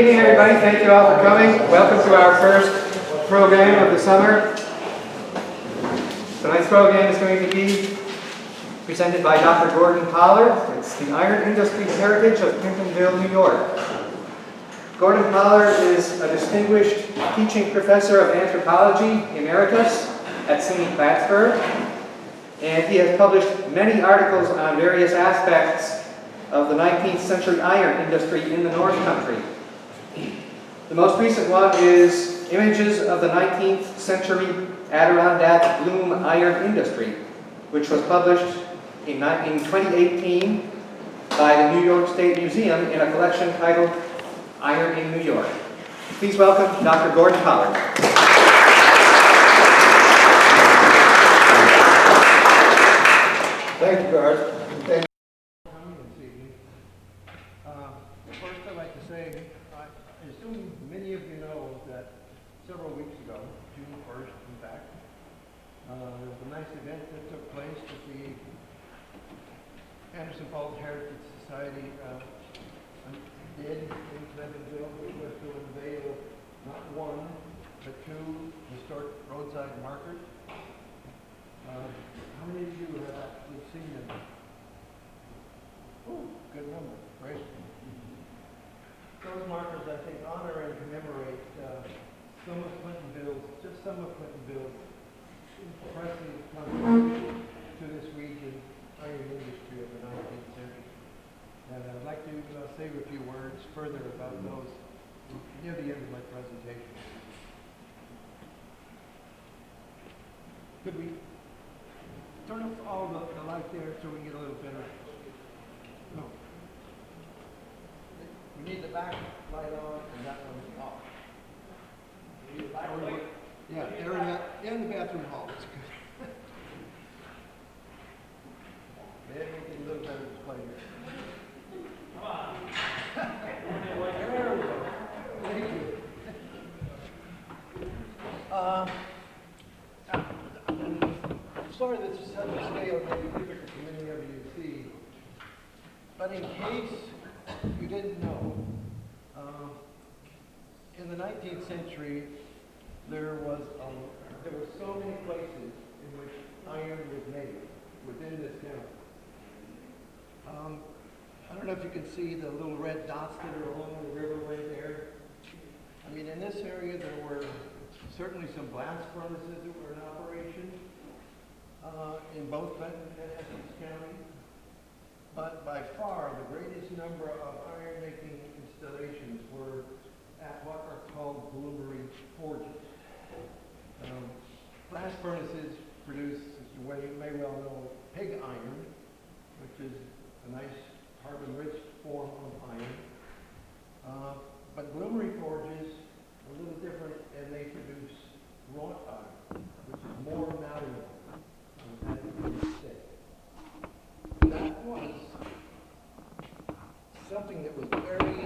Good evening, everybody. Thank you all for coming. Welcome to our first program of the summer. Tonight's program is going to be presented by Dr. Gordon Pollard. It's the Iron Industry Heritage of Clintonville, New York. Gordon Pollard is a distinguished teaching professor of anthropology emeritus at SUNY Plattsburgh, and he has published many articles on various aspects of the 19th century iron industry in the North Country. The most recent one is Images of the 19th Century Adirondack Bloom Iron Industry, which was published in 2018 by the New York State Museum in a collection titled Iron in New York. Please welcome Dr. Gordon Pollard. Thank you, Garth. Thank you. First, I'd like to say, I assume many of you know that several weeks ago, June 1st, in fact, there was a nice event that took place at the Anderson Falls Heritage Society did in Clintonville, which was to unveil not one, but two historic roadside markers. How many of you have actually seen them? Oh, good number, great. Those markers, I think, honor and commemorate some of Clintonville's impressive contribution to this region's iron industry of the 19th century. And I'd like to say a few words further about those near the end of my presentation. Could we turn off all the light there so we get a little better? No. We need the back light on and that one off. We need the back light? Yeah, they're in the bathroom hall. It's good. Maybe we get a little better display here. Come on. There we go. Thank you. I'm sorry this is such a scale maybe difficult for many of you to see, but in case you didn't know, in the 19th century, there were so many places in which iron was made within this town. I don't know if you can see the little red dots that are along the riverway there. I mean, in this area, there were certainly some blast furnaces that were in operation in both Clinton and Essex County. But by far, the greatest number of iron-making installations were at what are called bloomery forges. Blast furnaces produce, as you may well know, pig iron, which is a nice carbon-rich form of iron. But bloomery forges are a little different, and they produce wrought iron, which is more malleable, as you would say. That was something that was very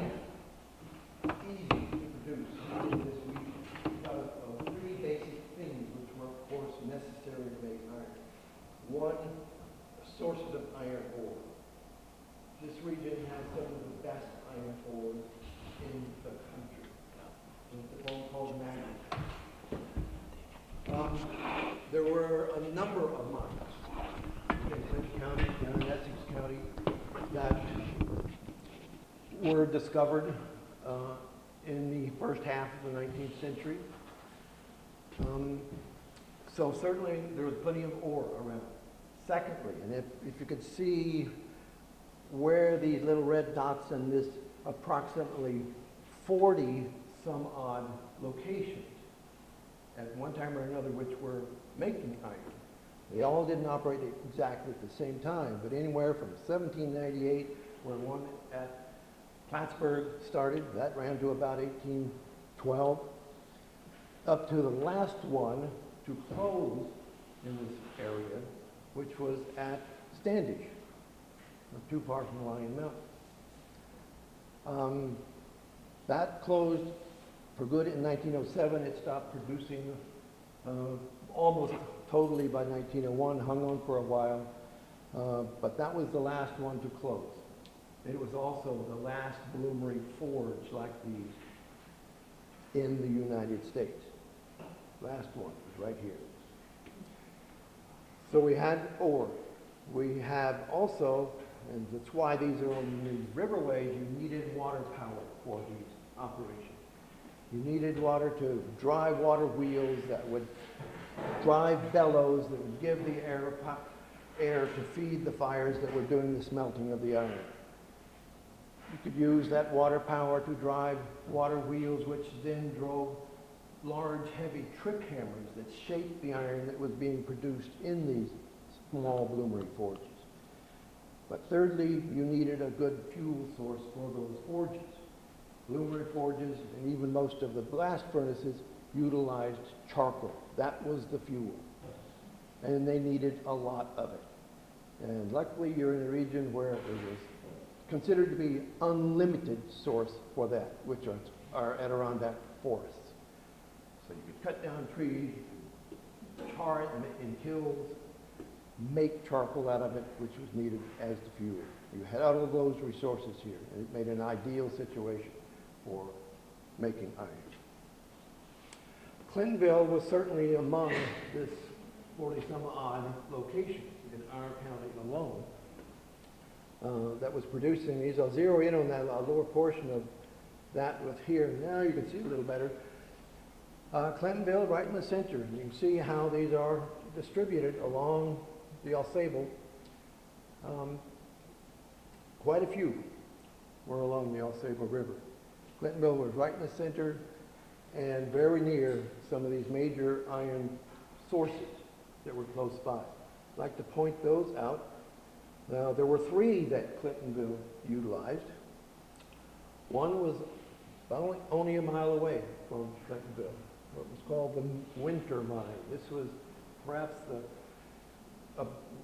easy to produce in this region because of three basic things which were, of course, necessary to make iron. One, sources of iron ore. This region has some of the best iron ores in the country. It's one called magnet. There were a number of mines in Clinton County, down in Essex County, that were discovered in the first half of the 19th century. So certainly there was plenty of ore around. Secondly, and if you could see where these little red dots in this approximately 40 some odd locations at one time or another which were making iron. They all didn't operate exactly at the same time, but anywhere from 1798, where one at Plattsburgh started, that ran to about 1812, up to the last one to close in this area, which was at Standish, not too far from Lion Mountain. That closed for good in 1907. It stopped producing almost totally by 1901, hung on for a while, but that was the last one to close. It was also the last bloomery forge like these in the United States. Last one was right here. So we had ore. We have also, and that's why these are on the riverways, you needed water power for these operations. You needed water to drive water wheels that would drive bellows that would give the air to feed the fires that were doing the smelting of the iron. You could use that water power to drive water wheels, which then drove large, heavy trip hammers that shaped the iron that was being produced in these small bloomery forges. But thirdly, you needed a good fuel source for those forges. Bloomery forges and even most of the blast furnaces utilized charcoal. That was the fuel. And they needed a lot of it. And luckily you're in a region where it was considered to be unlimited source for that, which are Adirondack forests. So you could cut down trees, char it in kilns, make charcoal out of it, which was needed as the fuel. You had all of those resources here, and it made an ideal situation for making iron. Clintonville was certainly among this 40-some-odd locations in our county alone that was producing these. I'll zero in on that lower portion of that with here. Now you can see a little better. Clintonville right in the center. You can see how these are distributed along the Alsable. Quite a few were along the Alsable River. Clintonville was right in the center and very near some of these major iron sources that were close by. I'd like to point those out. Now, there were three that Clintonville utilized. One was only a mile away from Clintonville. What was called the Winter Mine. This was perhaps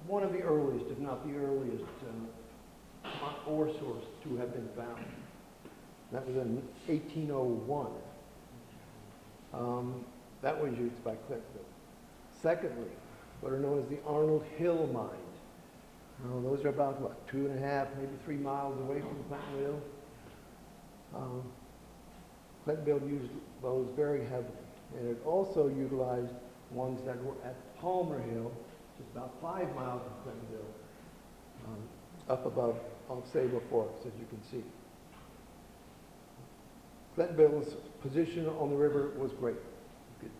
one of the earliest, if not the earliest, ore source to have been found. That was in 1801. That was used by Clintonville. Secondly, what are known as the Arnold Hill Mines. Those are about, 2.5, maybe 3 miles away from Clintonville. Clintonville used those very heavily. And it also utilized ones that were at Palmer Hill, just about 5 miles from Clintonville, up above Alsable Forest, as you can see. Clintonville's position on the river was great. You could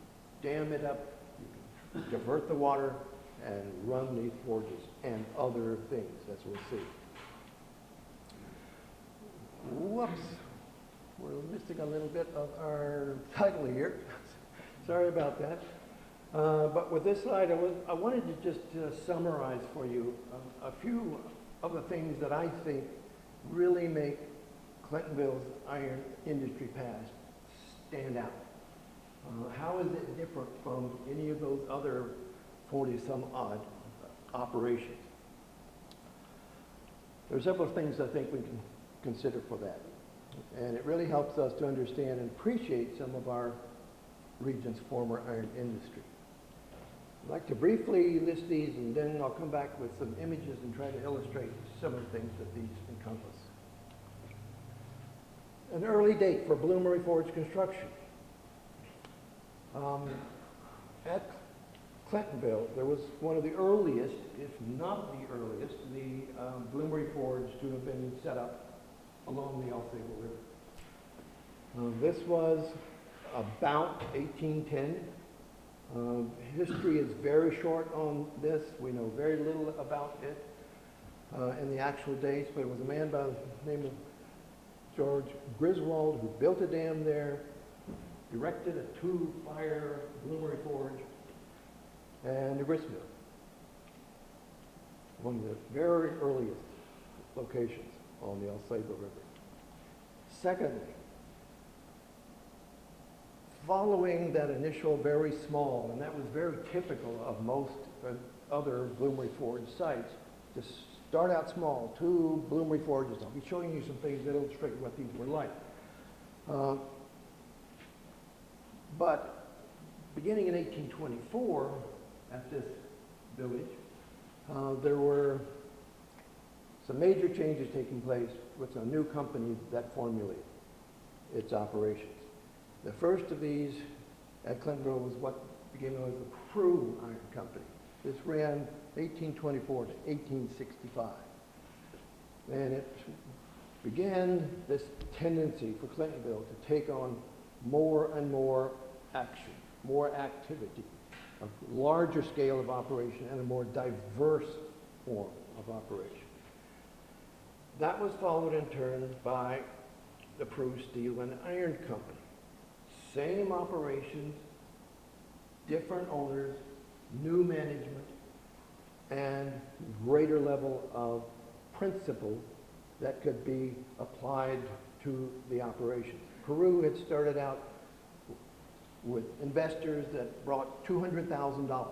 dam it up, you could divert the water, and run these forges and other things, as we'll see. Whoops, we're missing a little bit of our title here. Sorry about that. But with this slide, I wanted to just summarize for you a few of the things that I think really make Clintonville's iron industry past stand out. How is it different from any of those other 40-some-odd operations? There are several things I think we can consider for that. And it really helps us to understand and appreciate some of our region's former iron industry. I'd like to briefly list these, and then I'll come back with some images and try to illustrate some of the things that these encompass. An early date for Bloomery Forge construction. At Clintonville, there was one of the earliest, if not the earliest, the Bloomery Forge to have been set up along the Alsable River. This was about 1810. History is very short on this. We know very little about it in the actual dates, but it was a man by the name of George Griswold who built a dam there, erected a 2-fire bloomery forge, and a grist mill. One of the very earliest locations on the Alsable River. Secondly, following that initial very small, and that was very typical of most other bloomery forge sites, to start out small, 2 bloomery forges. I'll be showing you some things that illustrate what these were like. But beginning in 1824, at this village, there were some major changes taking place with a new company that formulated its operations. The first of these at Clintonville was what became known as the Prue Iron Company. This ran 1824 to 1865. And it began this tendency for Clintonville to take on more and more action, more activity, a larger scale of operation, and a more diverse form of operation. That was followed in turn by the Prue Steel and Iron Company. Same operations, different owners, new management, and greater level of principle that could be applied to the operation. Prue had started out with investors that brought $200,000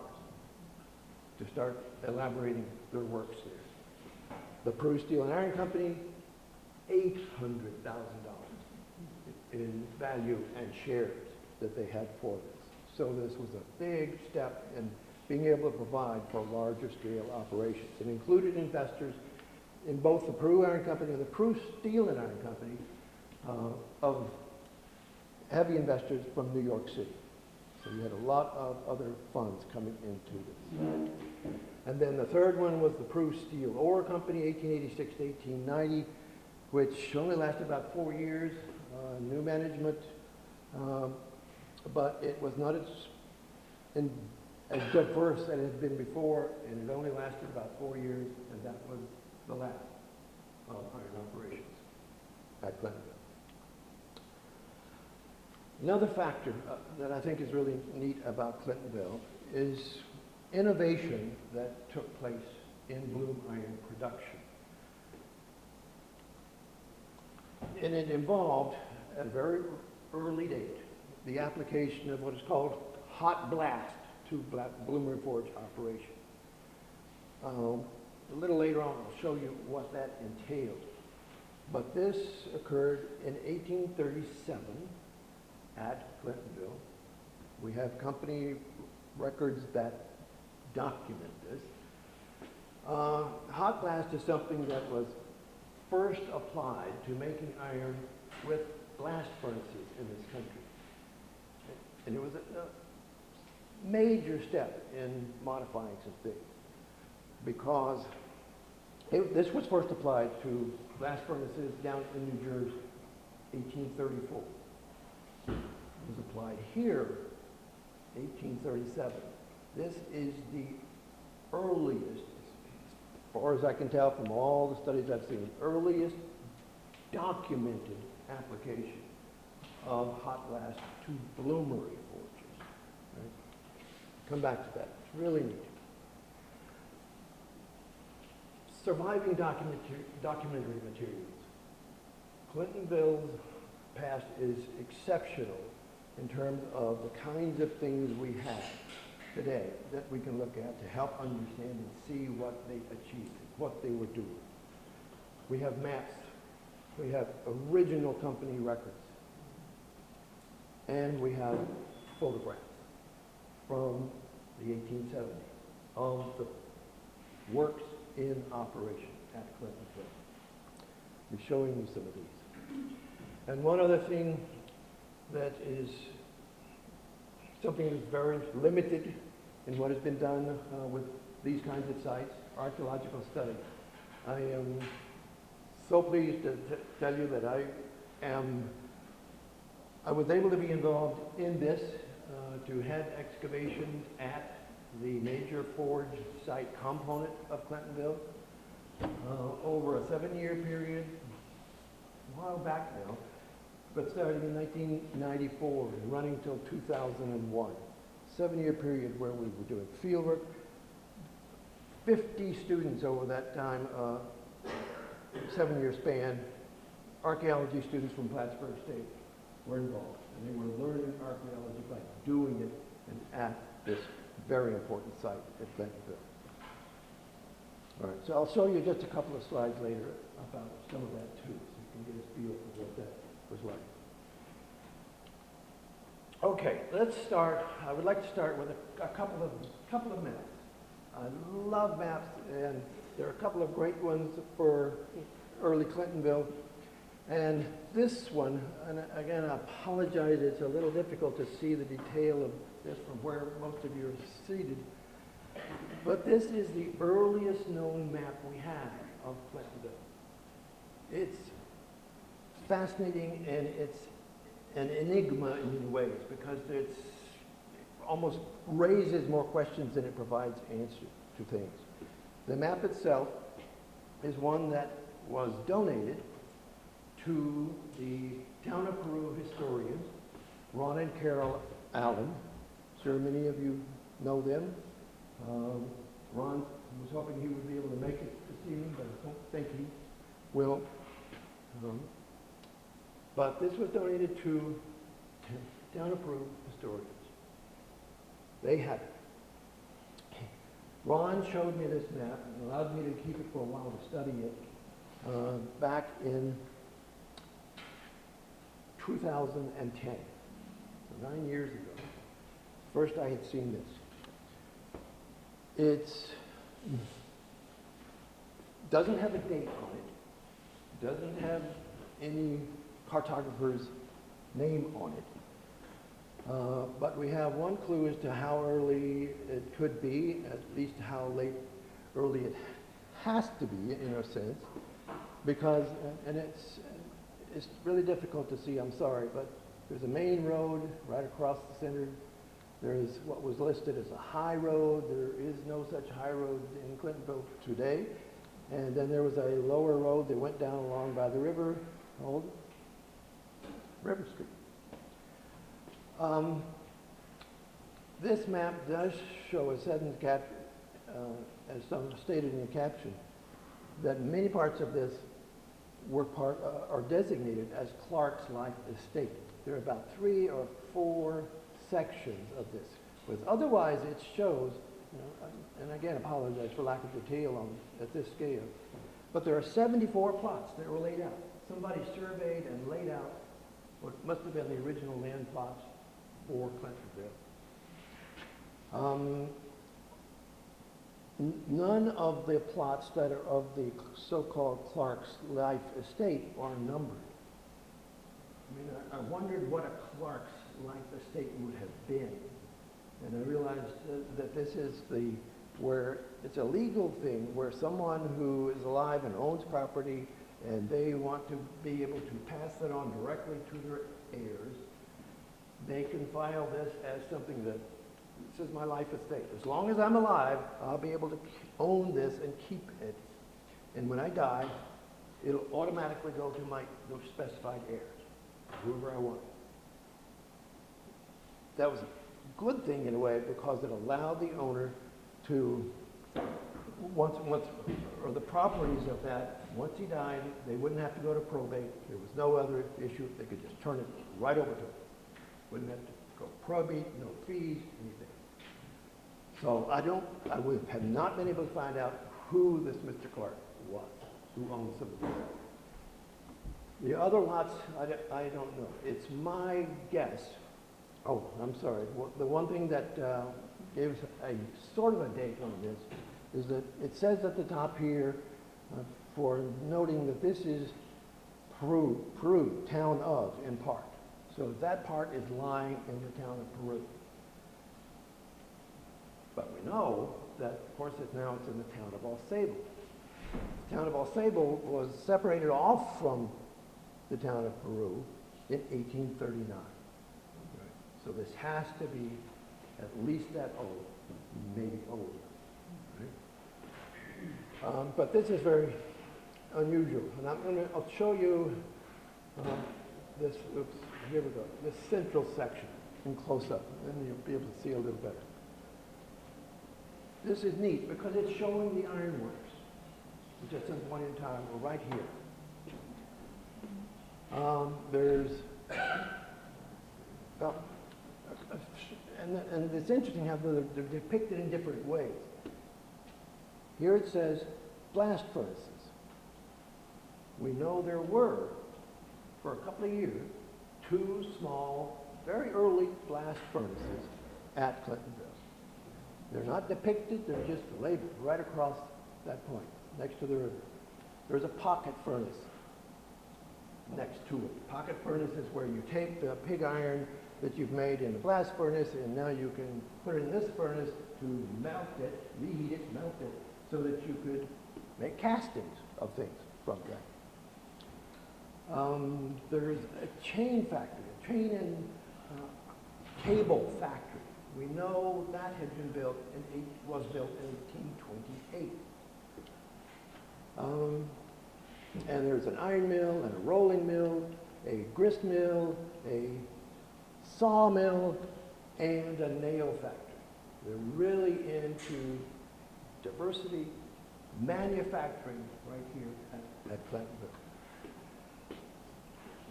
to start elaborating their works there. The Prue Steel and Iron Company, $800,000 in value and shares that they had for this. So this was a big step in being able to provide for larger scale operations. It included investors in both the Prue Iron Company and the Prue Steel and Iron Company of heavy investors from New York City. So you had a lot of other funds coming into this. And then the third one was the Prue Steel Ore Company, 1886 to 1890, which only lasted about 4 years. New management, but it was not as diverse as it had been before, and it only lasted about 4 years, and that was the last of iron operations at Clintonville. Another factor that I think is really neat about Clintonville is innovation that took place in bloom iron production. And it involved, at a very early date, the application of what is called hot blast to Blacksmith Forge operation. A little later on, I'll show you what that entailed. But this occurred in 1837 at Clintonville. We have company records that document this. Hot blast is something that was first applied to making iron with blast furnaces in this country. And it was a major step in modifying some things, because this was first applied to blast furnaces down in New Jersey, 1834. It was applied here, 1837. This is the earliest, as far as I can tell from all the studies I've seen, earliest documented application of hot blast to bloomery forges. Right? Come back to that. It's really neat. Surviving documentary materials. Clintonville's past is exceptional in terms of the kinds of things we have today that we can look at to help understand and see what they achieved, what they were doing. We have maps, we have original company records, and we have photographs from the 1870s of the works in operation at Clintonville. I'm showing you some of these. And one other thing that is something that's very limited in what has been done with these kinds of sites, archaeological study. I am so pleased to tell you that I was able to be involved in this, to head excavations at the major forge site component of Clintonville over a 7-year period, a while back now, but starting in 1994 and running till 2001. 7-year period where we were doing fieldwork. 50 students over that time, 7-year span, archaeology students from Plattsburgh State were involved. And they were learning archaeology by doing it and at this very important site at Clintonville. All right, so I'll show you just a couple of slides later about some of that too, so you can get a feel for what that was like. Okay, let's start. I would like to start with a couple of maps. I love maps, and there are a couple of great ones for early Clintonville. And this one, and again, I apologize, it's a little difficult to see the detail of this from where most of you are seated. But this is the earliest known map we have of Clintonville. It's fascinating and it's an enigma in many ways because it almost raises more questions than it provides answers to things. The map itself is one that was donated to the Town of Peru historians, Ron and Carol Allen. Sure, many of you know them. Ron was hoping he would be able to make it this evening, but I don't think he will. But this was donated to Town of Peru historians. They had it. Ron showed me this map and allowed me to keep it for a while to study it back in 2010, so 9 years ago. First I had seen this. It doesn't have a date on it. Doesn't have any cartographer's name on it. But we have one clue as to how early it could be, at least how early it has to be, in a sense, because, and it's really difficult to see, I'm sorry, but there's a main road right across the center. There's what was listed as a high road. There is no such high road in Clintonville today. And then there was a lower road that went down along by the river called River Street. This map does show, as said in the as some stated in the caption, that many parts of this are designated as Clark's Life Estate. There are about 3 or 4 sections of this. But otherwise, it shows, and again, apologize for lack of detail at this scale, but there are 74 plots that were laid out. Somebody surveyed and laid out what must have been the original land plots for Clintonville. None of the plots that are of the so-called Clark's Life Estate are numbered. I mean, I wondered what a Clark's Life Estate would have been. And I realized that this is where it's a legal thing, where someone who is alive and owns property and they want to be able to pass it on directly to their heirs, they can file this as something that this is my life estate. As long as I'm alive, I'll be able to own this and keep it. And when I die, it'll automatically go to those specified heirs, whoever I want. That was a good thing in a way because it allowed the owner to, or the properties of that, once he died, they wouldn't have to go to probate. There was no other issue. They could just turn it right over to him. Wouldn't have to go probate, no fees, anything. So I have not been able to find out who this Mr. Clark was, who owned some of this. The other lots, I don't know. It's my guess. Oh, I'm sorry. The one thing that gives a sort of a date on this is that it says at the top here for noting that this is Peru, town of, in part. So that part is lying in the town of Peru. But we know that, of course, it's in the town of Alsable. The town of Alsable was separated off from the town of Peru in 1839. So this has to be at least that old, maybe older. Right? But this is very unusual. And I'll show you this, oops, here we go, this central section in close-up, and you'll be able to see a little better. This is neat because it's showing the ironworks, which at some point in time were right here. There's, and it's interesting how they're depicted in different ways. Here it says blast furnaces. We know there were, for a couple of years, 2 small, very early blast furnaces at Clintonville. They're not depicted, they're just labeled right across that point, next to the river. There's a pocket furnace next to it. Pocket furnace is where you take the pig iron that you've made in the blast furnace, and now you can put it in this furnace to melt it, reheat it, melt it, so that you could make castings of things from that. There's a chain factory, a chain and cable factory. We know that had been built was built in 1828. And there's an iron mill and a rolling mill, a grist mill, a sawmill, and a nail factory. They're really into diversity manufacturing right here at Clintonville.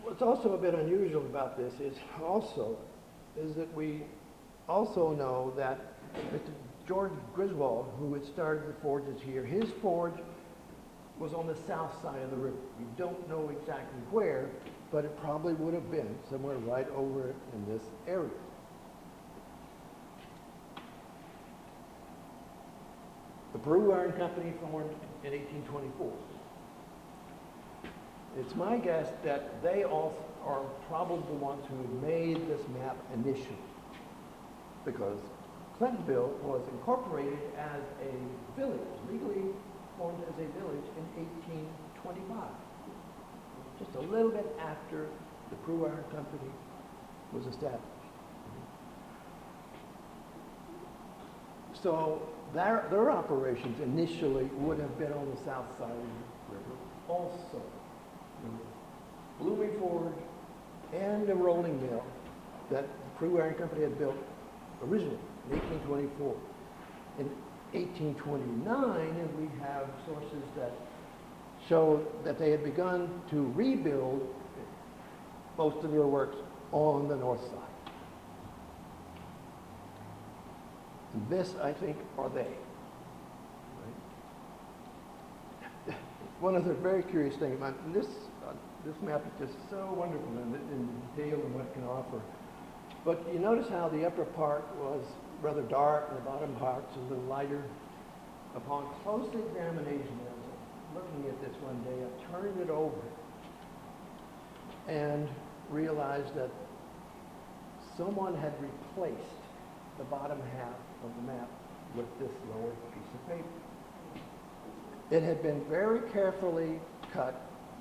What's also a bit unusual about this is that we also know that Mr. George Griswold, who had started the forges here, his forge was on the south side of the river. We don't know exactly where, but it probably would have been somewhere right over in this area. The Peru Iron Company formed in 1824. It's my guess that they also are probably the ones who made this map initially, because Clintonville was incorporated as a village, legally formed as a village in 1825, just a little bit after the Peru Iron Company was established. So their operations initially would have been on the south side of the river also. The Blooming Forge and the rolling mill that the Peru Iron Company had built originally in 1824. In 1829, and we have sources that show that they had begun to rebuild most of their works on the north side. And this, I think, are they. Right? One other very curious thing about this map is just so wonderful in detail and what it can offer. But you notice how the upper part was rather dark and the bottom part's a little lighter. Upon close examination, I was looking at this one day, I turned it over and realized that someone had replaced the bottom half of the map with this lower piece of paper. It had been very carefully cut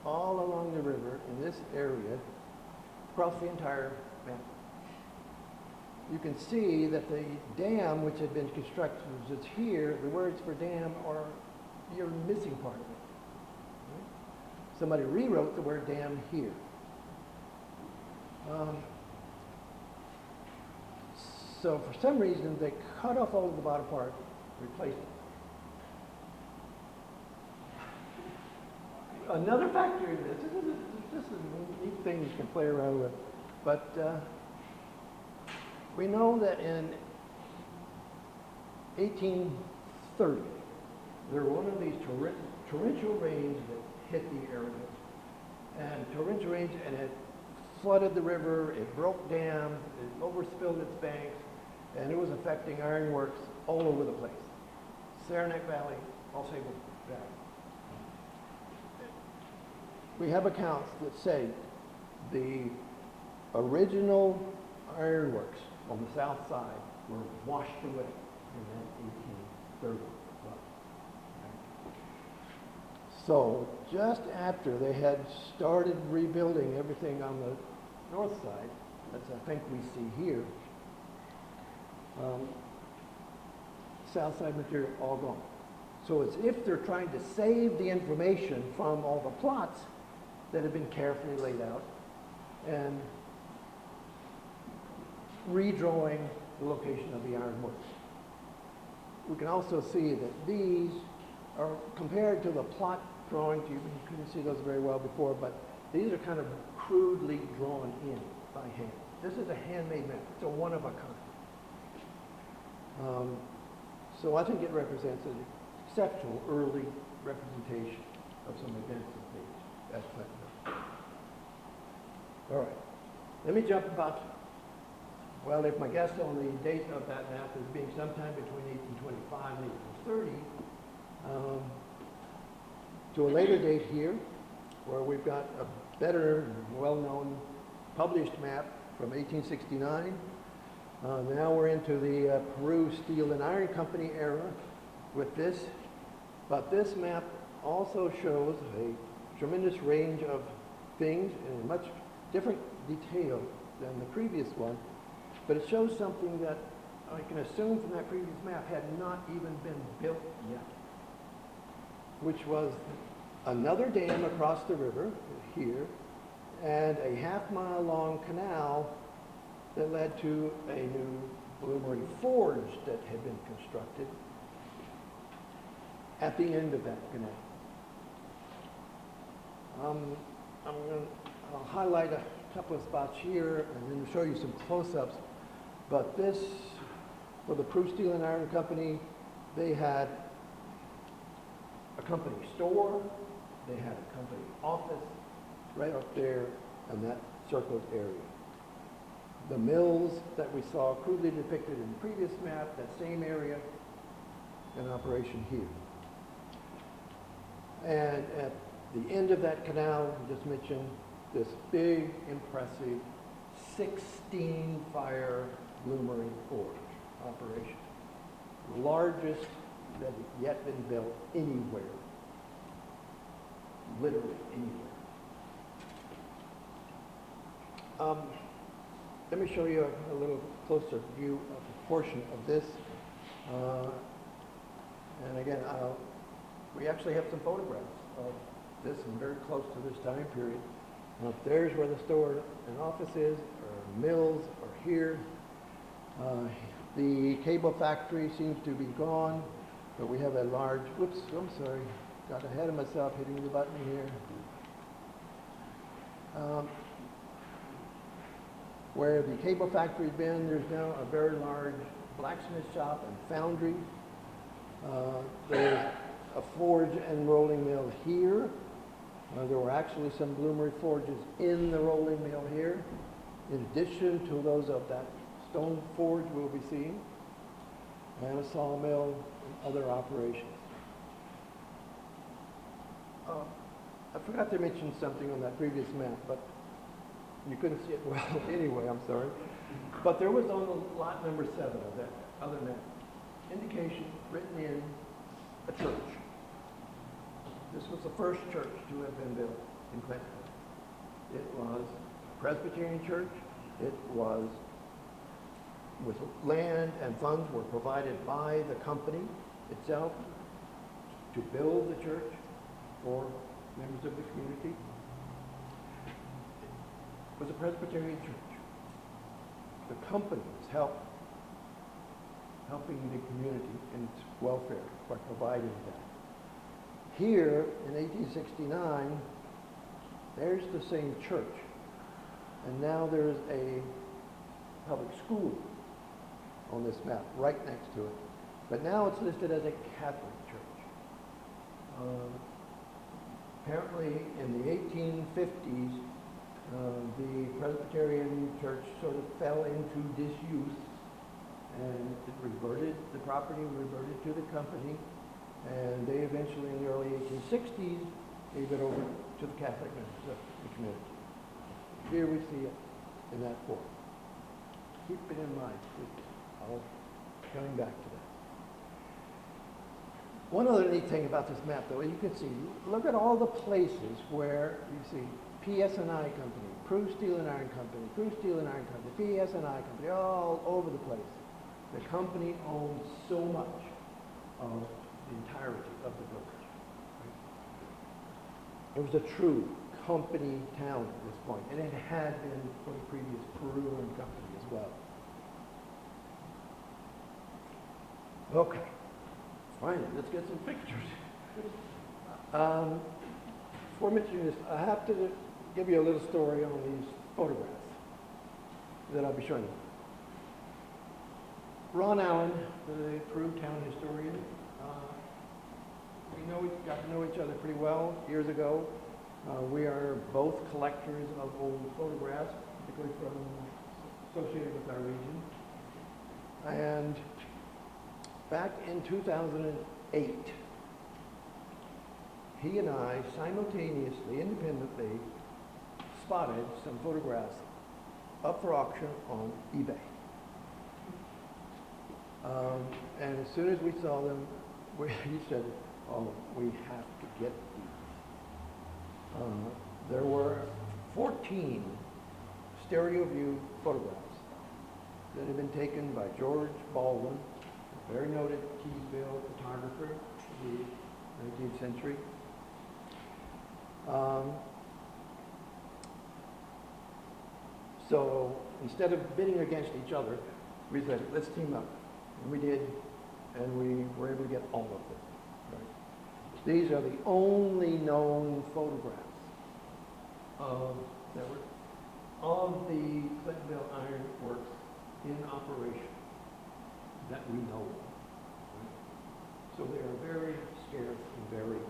all along the river in this area across the entire map. You can see that the dam which had been constructed is here. The words for dam are, you're missing part of it. Right? Somebody rewrote the word dam here. So for some reason they cut off all of the bottom part, replaced it. Another factor in this is a neat thing you can play around with, but we know that in 1830, there were one of these torrential rains that hit the area. And torrential rains, and it flooded the river, it broke dams, it overspilled its banks, and it was affecting ironworks all over the place. Saranac Valley, Osable Valley. We have accounts that say the original ironworks on the south side were washed away in that 1830 flood. So just after they had started rebuilding everything on the north side, as I think we see here, south side material all gone. So it's if they're trying to save the information from all the plots that have been carefully laid out and redrawing the location of the ironworks. We can also see that these are compared to the plot drawings. You couldn't see those very well before, but these are kind of crudely drawn in by hand. This is a handmade map. It's a one of a kind. So I think it represents an exceptional early representation of some events and things at Clintonville. All right. Let me jump about, well, if my guess on the date of that map is being sometime between 1825 and 1830, to a later date here, where we've got a better, well-known, published map from 1869. Now we're into the Peru Steel and Iron Company era with this. But this map also shows a tremendous range of things in much different detail than the previous one. But it shows something that I can assume from that previous map had not even been built yet, which was another dam across the river here and a half-mile long canal that led to a new Bloomery Forge that had been constructed at the end of that canal. I'll highlight a couple of spots here and then show you some close-ups. But this, for the Peru Steel and Iron Company, they had a company store, they had a company office right up there in that circled area. The mills that we saw crudely depicted in the previous map, that same area in operation here. And at the end of that canal, I just mentioned this big, impressive 16-fire Bloomery Forge operation. The largest that had yet been built anywhere. Literally anywhere. Let me show you a little closer view of a portion of this. And again, we actually have some photographs of this and very close to this time period. There's where the store and office is, or mills are here. The cable factory seems to be gone, but we have a large, whoops, I'm sorry, got ahead of myself hitting the button here. Where the cable factory had been, there's now a very large blacksmith shop and foundry. There's a forge and rolling mill here. There were actually some Bloomery Forges in the rolling mill here, in addition to those of that stone forge we'll be seeing, and a sawmill and other operations. I forgot to mention something on that previous map, but you couldn't see it well anyway, I'm sorry. But there was on the lot number 7 of that other map, indication written in a church. This was the first church to have been built in Clintonville. It was a Presbyterian Church. It was with land and funds were provided by the company itself to build the church for members of the community. It was a Presbyterian church. The company was helping the community in its welfare by providing that. Here in 1869, there's the same church, and now there's a public school on this map right next to it. But now it's listed as a Catholic church. Apparently in the 1850s, the Presbyterian church sort of fell into disuse, and it reverted, the property reverted to the company, and they eventually in the early 1860s gave it over to the Catholic members of the community. Here we see it in that form. Keep it in mind, please. I'll be coming back to that. One other neat thing about this map, though, you can see, look at all the places where you see PS&I Company, Peru Steel and Iron Company, Peru Steel and Iron Company, PS&I Company, all over the place. The company owns so much of the entirety of the village. It was a true company town at this point, and it had been for the previous Peruvian company as well. Okay, finally, let's get some pictures. Before mentioning this, I have to give you a little story on these photographs that I'll be showing you. Ron Allen, the Peru town historian, we got to know each other pretty well years ago. We are both collectors of old photographs, particularly associated with our region. And back in 2008, he and I simultaneously, independently, spotted some photographs up for auction on eBay. And as soon as we saw them, he said, "Oh, we have to get these." There were 14 stereo view photographs that had been taken by George Baldwin, a very noted Keysville photographer of the 19th century. So instead of bidding against each other, we said, let's team up. And we did, and we were able to get all of them. Right? These are the only known photographs that were of the Clintonville Iron Works in operation that we know of. Right? So they are very scarce and very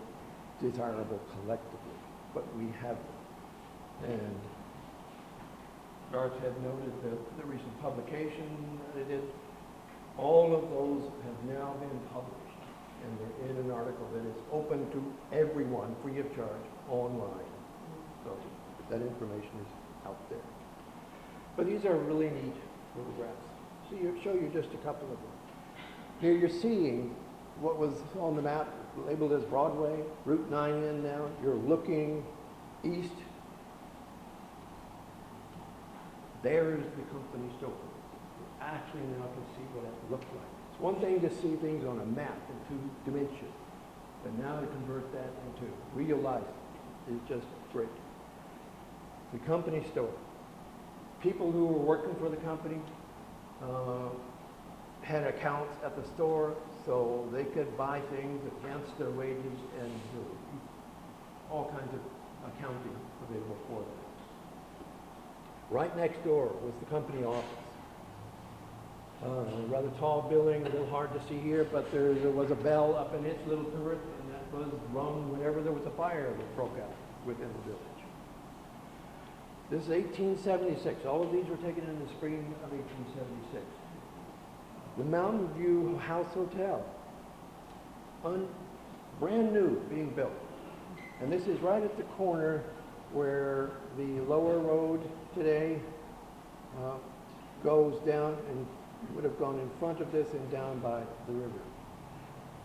desirable collectively, but we have them. And Garth had noted the recent publication that it did. All of those have now been published, and they're in an article that is open to everyone, free of charge, online. So that information is out there. But these are really neat photographs. Show you just a couple of them. Here you're seeing what was on the map labeled as Broadway, Route 9 in now. You're looking east. There's the company store. You actually now can see what it looked like. It's one thing to see things on a map in 2 dimensions, but now to convert that into real life is just great. The company store. People who were working for the company had accounts at the store, so they could buy things, advance their wages, and all kinds of accounting available for them. Right next door was the company office. A rather tall building, a little hard to see here, but there was a bell up in its little turret, and that was rung whenever there was a fire that broke out within the village. This is 1876. All of these were taken in the spring of 1876. The Mountain View House Hotel, brand new, being built. And this is right at the corner where the lower road today goes down, and would have gone in front of this and down by the river.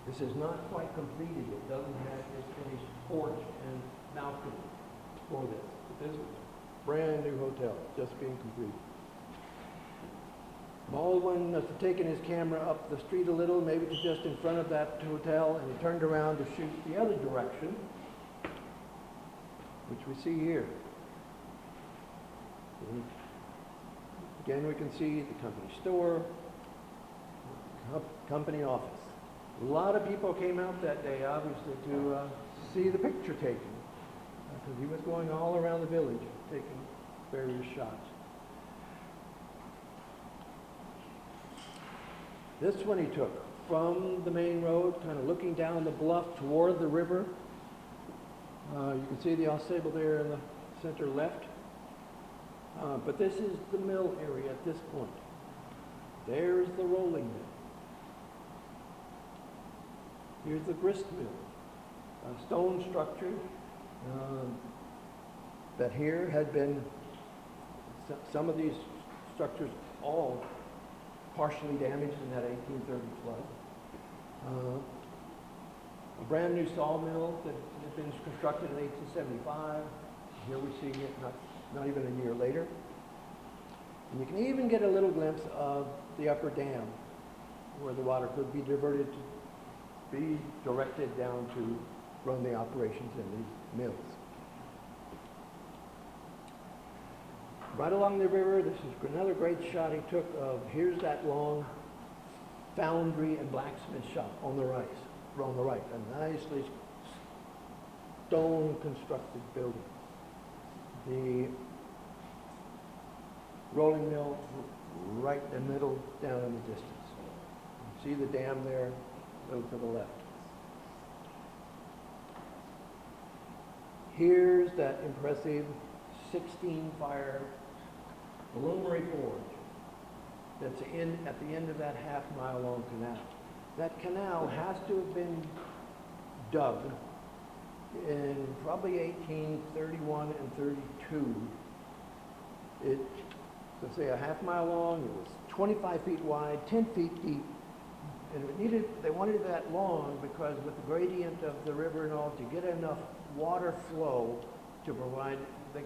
This is not quite completed. It doesn't have its finished porch and balcony for this. But this is a brand new hotel, just being completed. Baldwin must have taken his camera up the street a little, maybe to just in front of that hotel, and he turned around to shoot the other direction, which we see here. Again, we can see the company store, company office. A lot of people came out that day, obviously, to see the picture taken, because he was going all around the village taking various shots. This one he took from the main road, kind of looking down the bluff toward the river. You can see the Ausable there in the center left. But this is the mill area at this point. There's the rolling mill. Here's the grist mill, a stone structure that here had been, some of these structures all partially damaged in that 1830 flood. A brand new sawmill that had been constructed in 1875. Here we see it not even a year later. And you can even get a little glimpse of the upper dam where the water could be diverted to be directed down to run the operations in these mills. Right along the river, this is another great shot he took of, here's that long foundry and blacksmith shop on the right, a nicely stone constructed building. The rolling mill right in the middle, down in the distance. You see the dam there, a little to the left. Here's that impressive 16-fire aluminum forge that's at the end of that half-mile long canal. That canal has to have been dug in probably 1831 and 32 It, let's say a half mile long, it was 25 feet wide, 10 feet deep, and they wanted it that long because with the gradient of the river and all, to get enough water flow to provide, they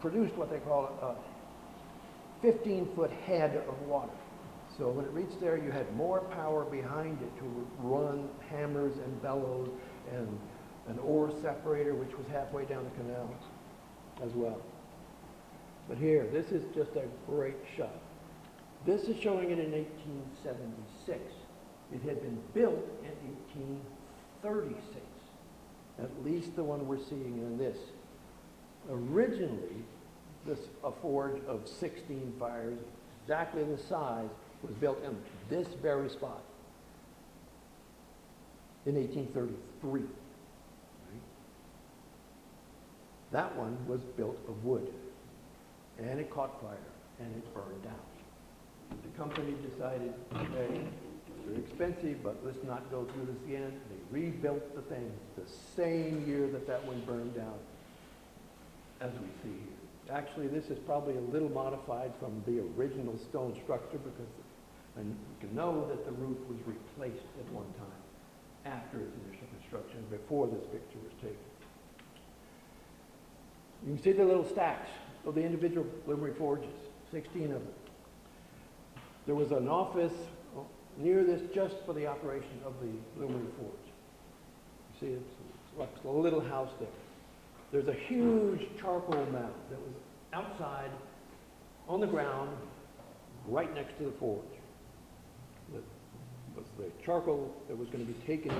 produced what they call a 15-foot head of water. So when it reached there, you had more power behind it to run hammers and bellows and an ore separator, which was halfway down the canal as well. But here, this is just a great shot. This is showing it in 1876. It had been built in 1836, at least the one we're seeing in this. Originally, a forge of 16 fires, exactly the size, was built in this very spot in 1833. Right? That one was built of wood, and it caught fire, and it burned down. The company decided, hey, they're expensive, but let's not go through this again. They rebuilt the thing the same year that one burned down, as we see here. Actually, this is probably a little modified from the original stone structure because and you can know that the roof was replaced at one time after its initial construction, before this picture was taken. You can see the little stacks of the individual bloomery forges, 16 of them. There was an office near this just for the operation of the bloomery forge. You see, it's like a little house there. There's a huge charcoal mound that was outside on the ground right next to the forge. That was the charcoal that was going to be taken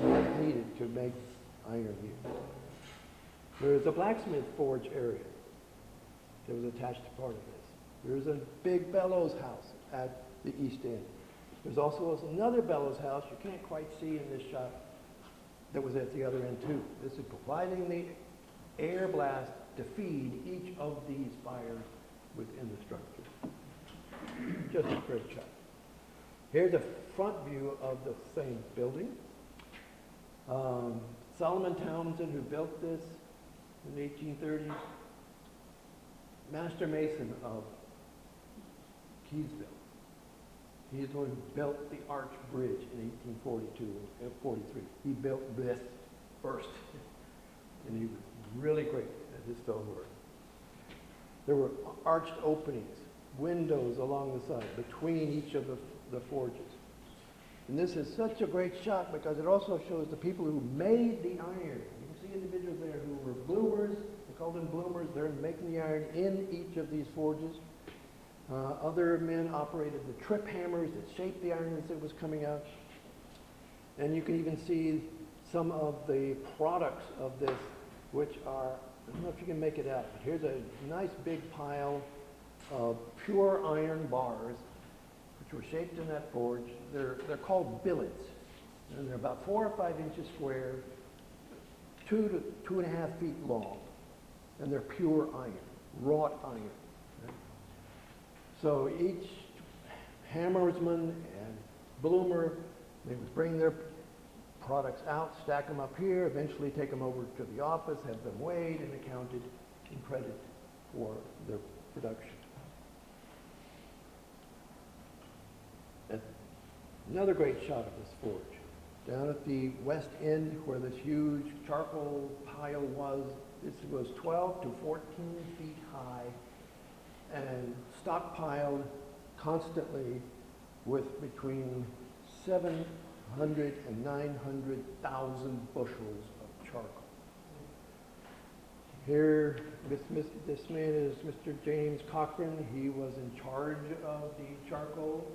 in as needed to make iron here. There's a blacksmith forge area that was attached to part of this. There's a big bellows house at the east end. There's also another bellows house you can't quite see in this shot that was at the other end too. This is providing the air blast to feed each of these fires within the structure. Just a great shot. Here's a front view of the same building. Solomon Townsend, who built this in the 1830s, master mason of Keysville. He's the one who built the Arch Bridge in 1842 and 43. He built this first, and he was really great at his stonework. There were arched openings, windows along the side between each of the forges. And this is such a great shot because it also shows the people who made the iron. You can see individuals there who were bloomers. They called them bloomers. They're making the iron in each of these forges. Other men operated the trip hammers that shaped the iron as it was coming out. And you can even see some of the products of this, which are, I don't know if you can make it out, but here's a nice big pile of pure iron bars, which were shaped in that forge. They're called billets, and they're about 4 or 5 inches square, 2 to 2.5 feet long, and they're pure iron, wrought iron. So each hammersman and bloomer, they would bring their products out, stack them up here, eventually take them over to the office, have them weighed and accounted and credited for their production. And another great shot of this forge. Down at the west end where this huge charcoal pile was, this was 12 to 14 feet high and stockpiled constantly with between 700 and 900,000 bushels of charcoal. Here, this man is Mr. James Cochran. He was in charge of the charcoal.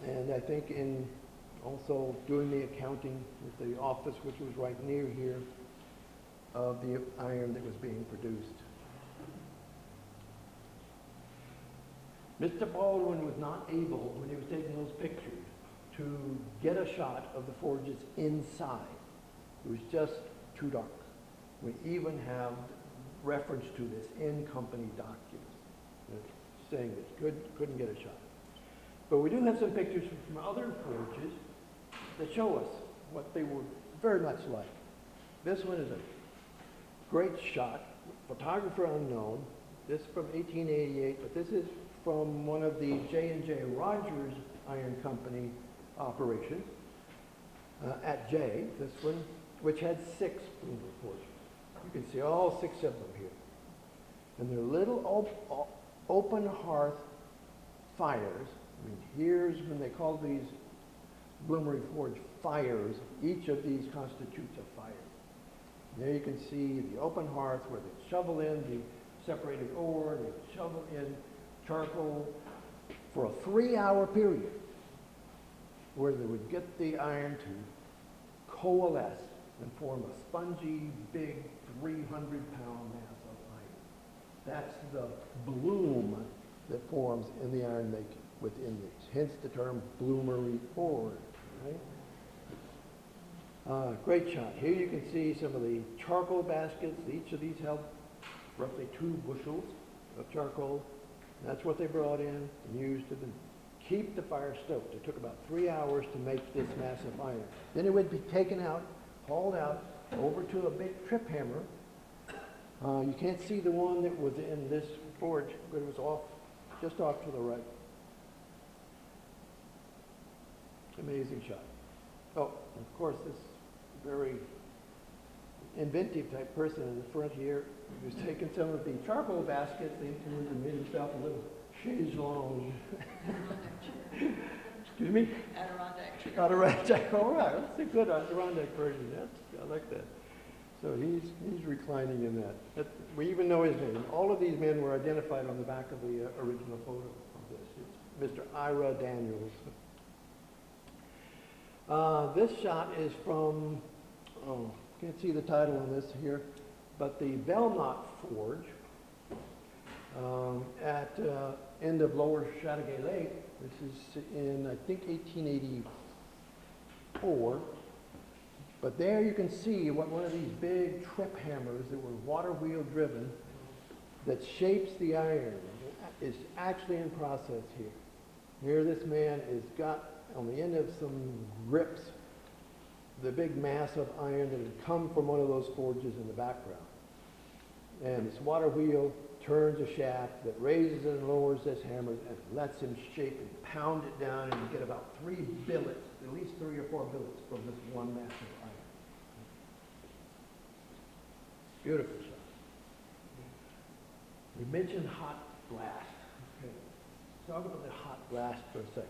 And I think in also doing the accounting with the office, which was right near here, of the iron that was being produced. Mr. Baldwin was not able, when he was taking those pictures, to get a shot of the forges inside. It was just too dark. We even have reference to this in company documents saying that couldn't get a shot. But we do have some pictures from other forges that show us what they were very much like. This one is a Great shot, photographer unknown. This is from 1888, but this is from one of the J&J Rogers Iron Company operations at J, this one, which had 6 Bloomberg forges. You can see all 6 of them here. And they're little open hearth fires. I mean, here's when they call these Bloomery Forge fires. Each of these constitutes a fire. There you can see the open hearth where they shovel in the separated ore, they shovel in charcoal for a 3-hour period where they would get the iron to coalesce and form a spongy, big, 300-pound mass of iron. That's the bloom that forms in the iron making within these, hence the term Bloomery Forge, right? Great shot. Here you can see some of the charcoal baskets. Each of these held roughly 2 bushels of charcoal. That's what they brought in and used to keep the fire stoked. It took about 3 hours to make this mass of iron. Then it would be taken out, hauled out, over to a big trip hammer. You can't see the one that was in this forge, but it was off, just off to the right. Amazing shot. Oh, of course, this very inventive type person in the front here was taking some of the charcoal baskets and made himself a little chaise longue. Excuse me? Adirondack. Adirondack. All right, that's a good Adirondack version. I like that. So he's reclining in that. We even know his name. All of these men were identified on the back of the original photo of this. It's Mr. Ira Daniels. This shot is from, can't see the title on this here, but the Belmont Forge at end of Lower Chateauguay Lake. This is in, I think, 1884. But there you can see what one of these big trip hammers that were water wheel driven that shapes the iron is actually in process here. Here this man has got on the end of some grips the big mass of iron that had come from one of those forges in the background. And this water wheel turns a shaft that raises and lowers this hammer and lets him shape and pound it down, and you get about 3 billets, at least 3 or 4 billets from this one mass of iron. Beautiful shot. We mentioned hot blast. Okay. Let's talk about the hot blast for a second.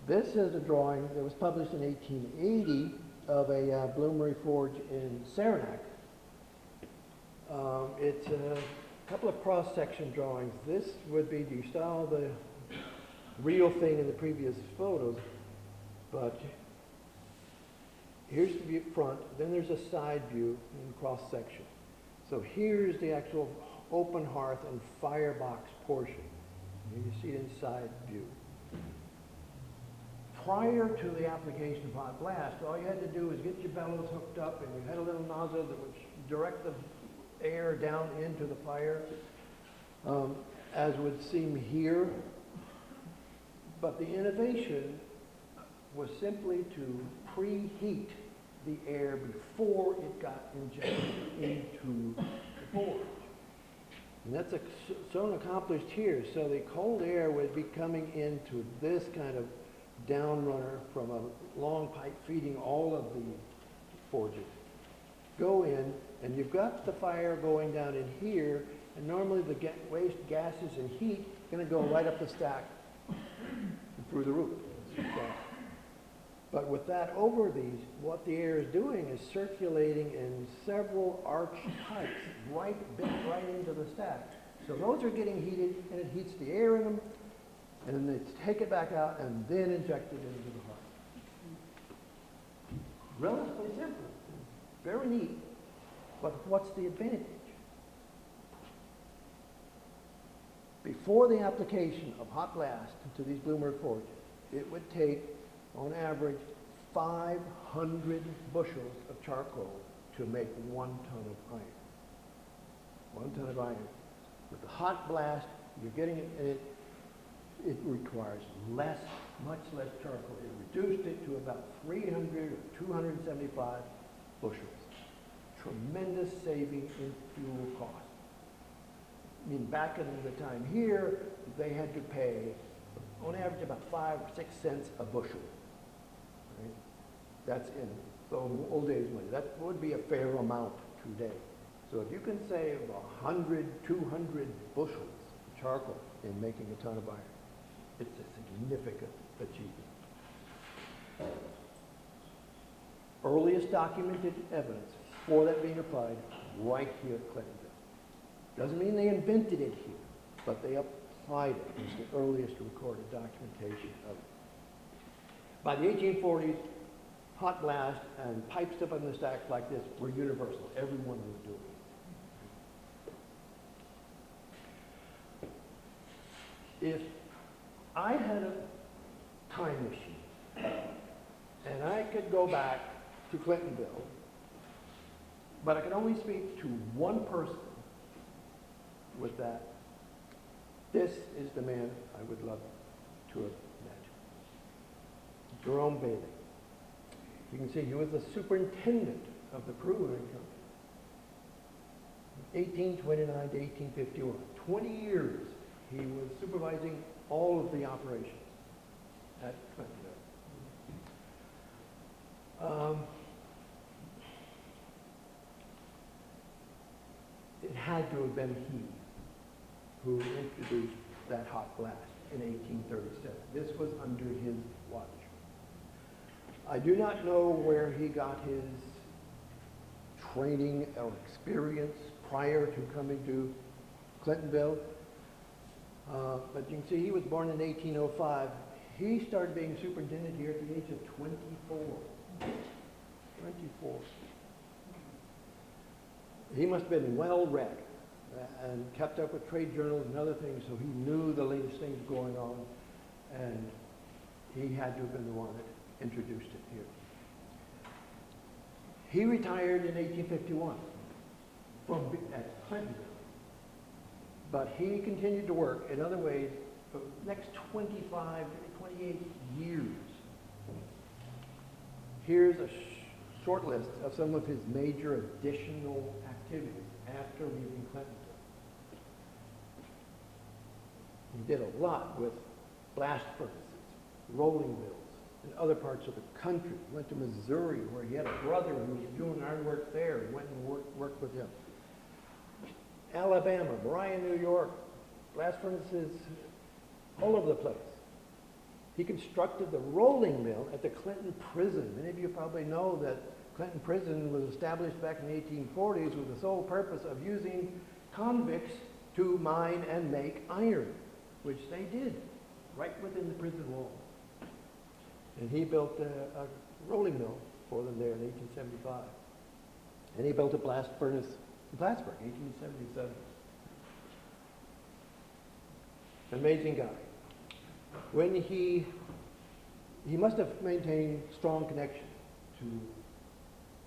This is a drawing that was published in 1880 of a Bloomery Forge in Saranac. It's a couple of cross-section drawings. This would be, you saw the real thing in the previous photos, but here's the view front, then there's a side view in cross-section. So here's the actual open hearth and firebox portion. You see it in side view. Prior to the application of hot blast, all you had to do was get your bellows hooked up, and you had a little nozzle that would direct the air down into the fire, as would seem here. But the innovation was simply to preheat the air before it got injected into the forge. And that's so accomplished here. So the cold air would be coming into this kind of downrunner from a long pipe feeding all of the forges. Go in, and you've got the fire going down in here, and normally the waste gases and heat are going to go right up the stack and through the roof. But with that over these, what the air is doing is circulating in several arch pipes right into the stack. So those are getting heated, and it heats the air in them, and then they take it back out and then inject it into the heart. Relatively simple, very neat, but what's the advantage? Before the application of hot blast to these Bloomery forges, it would take, on average, 500 bushels of charcoal to make 1 ton of iron. 1 ton of iron. With the hot blast, you're getting it, and it requires much less charcoal. It reduced it to about 300 or 275 bushels. tremendous saving in fuel costs. I mean, back in the time here, they had to pay, on average, about 5 or 6 cents a bushel. Right? That's in the old days money. That would be a fair amount today. So if you can save 100, 200 bushels of charcoal in making a ton of iron, it's a significant achievement. Earliest documented evidence for that being applied right here at Clintonville. Doesn't mean they invented it here, but they applied it. It's the earliest recorded documentation of it. By the 1840s, hot blast and pipes up on the stacks like this were universal. Everyone was doing it. If I had a time machine and I could go back to Clintonville, but I could only speak to one person with that, this is the man I would love to have met. Jerome Bailey. You can see he was the superintendent of the Brewing Company. 1829 to 1851. 20 years he was supervising all of the operations at Clintonville. It had to have been he who introduced that hot blast in 1837. This was under his watch. I do not know where he got his training or experience prior to coming to Clintonville, but you can see he was born in 1805. He started being superintendent here at the age of 24. 24. He must have been well read and kept up with trade journals and other things, so he knew the latest things going on, and he had to have been the one that introduced it here. He retired in 1851 at Clintonville, but he continued to work in other ways for the next 25 to 28 years. Here's a short list of some of his major additional activities after leaving Clintonville. He did a lot with blast furnaces, rolling mills, in other parts of the country. He went to Missouri, where he had a brother who was doing ironwork there. He went and worked with him. Alabama, Bryan, New York, blast furnaces all over the place. He constructed the rolling mill at the Clinton Prison. Many of you probably know that Clinton Prison was established back in the 1840s with the sole purpose of using convicts to mine and make iron, which they did right within the prison wall. And he built a rolling mill for them there in 1875. And he built a blast furnace in Plattsburgh, 1877. Amazing guy. When he must have maintained strong connection to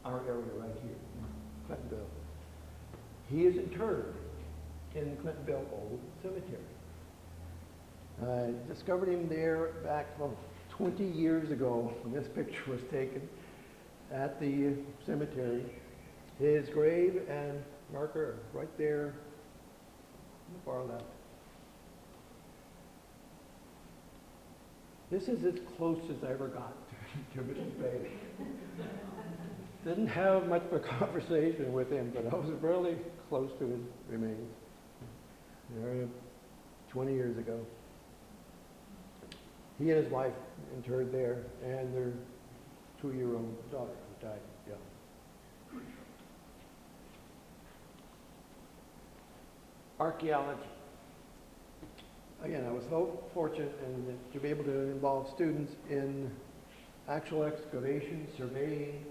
our area right here, Clintonville. He is interred in Clintonville Old Cemetery. I discovered him there back 20 years ago when this picture was taken at the cemetery. His grave and marker are right there on the far left. This is as close as I ever got to Mr. Bailey. Didn't have much of a conversation with him, but I was really close to his remains. There, 20 years ago. He and his wife interred there, and their 2-year-old daughter who died young. Archaeology. Again, I was so fortunate to be able to involve students in actual excavation, surveying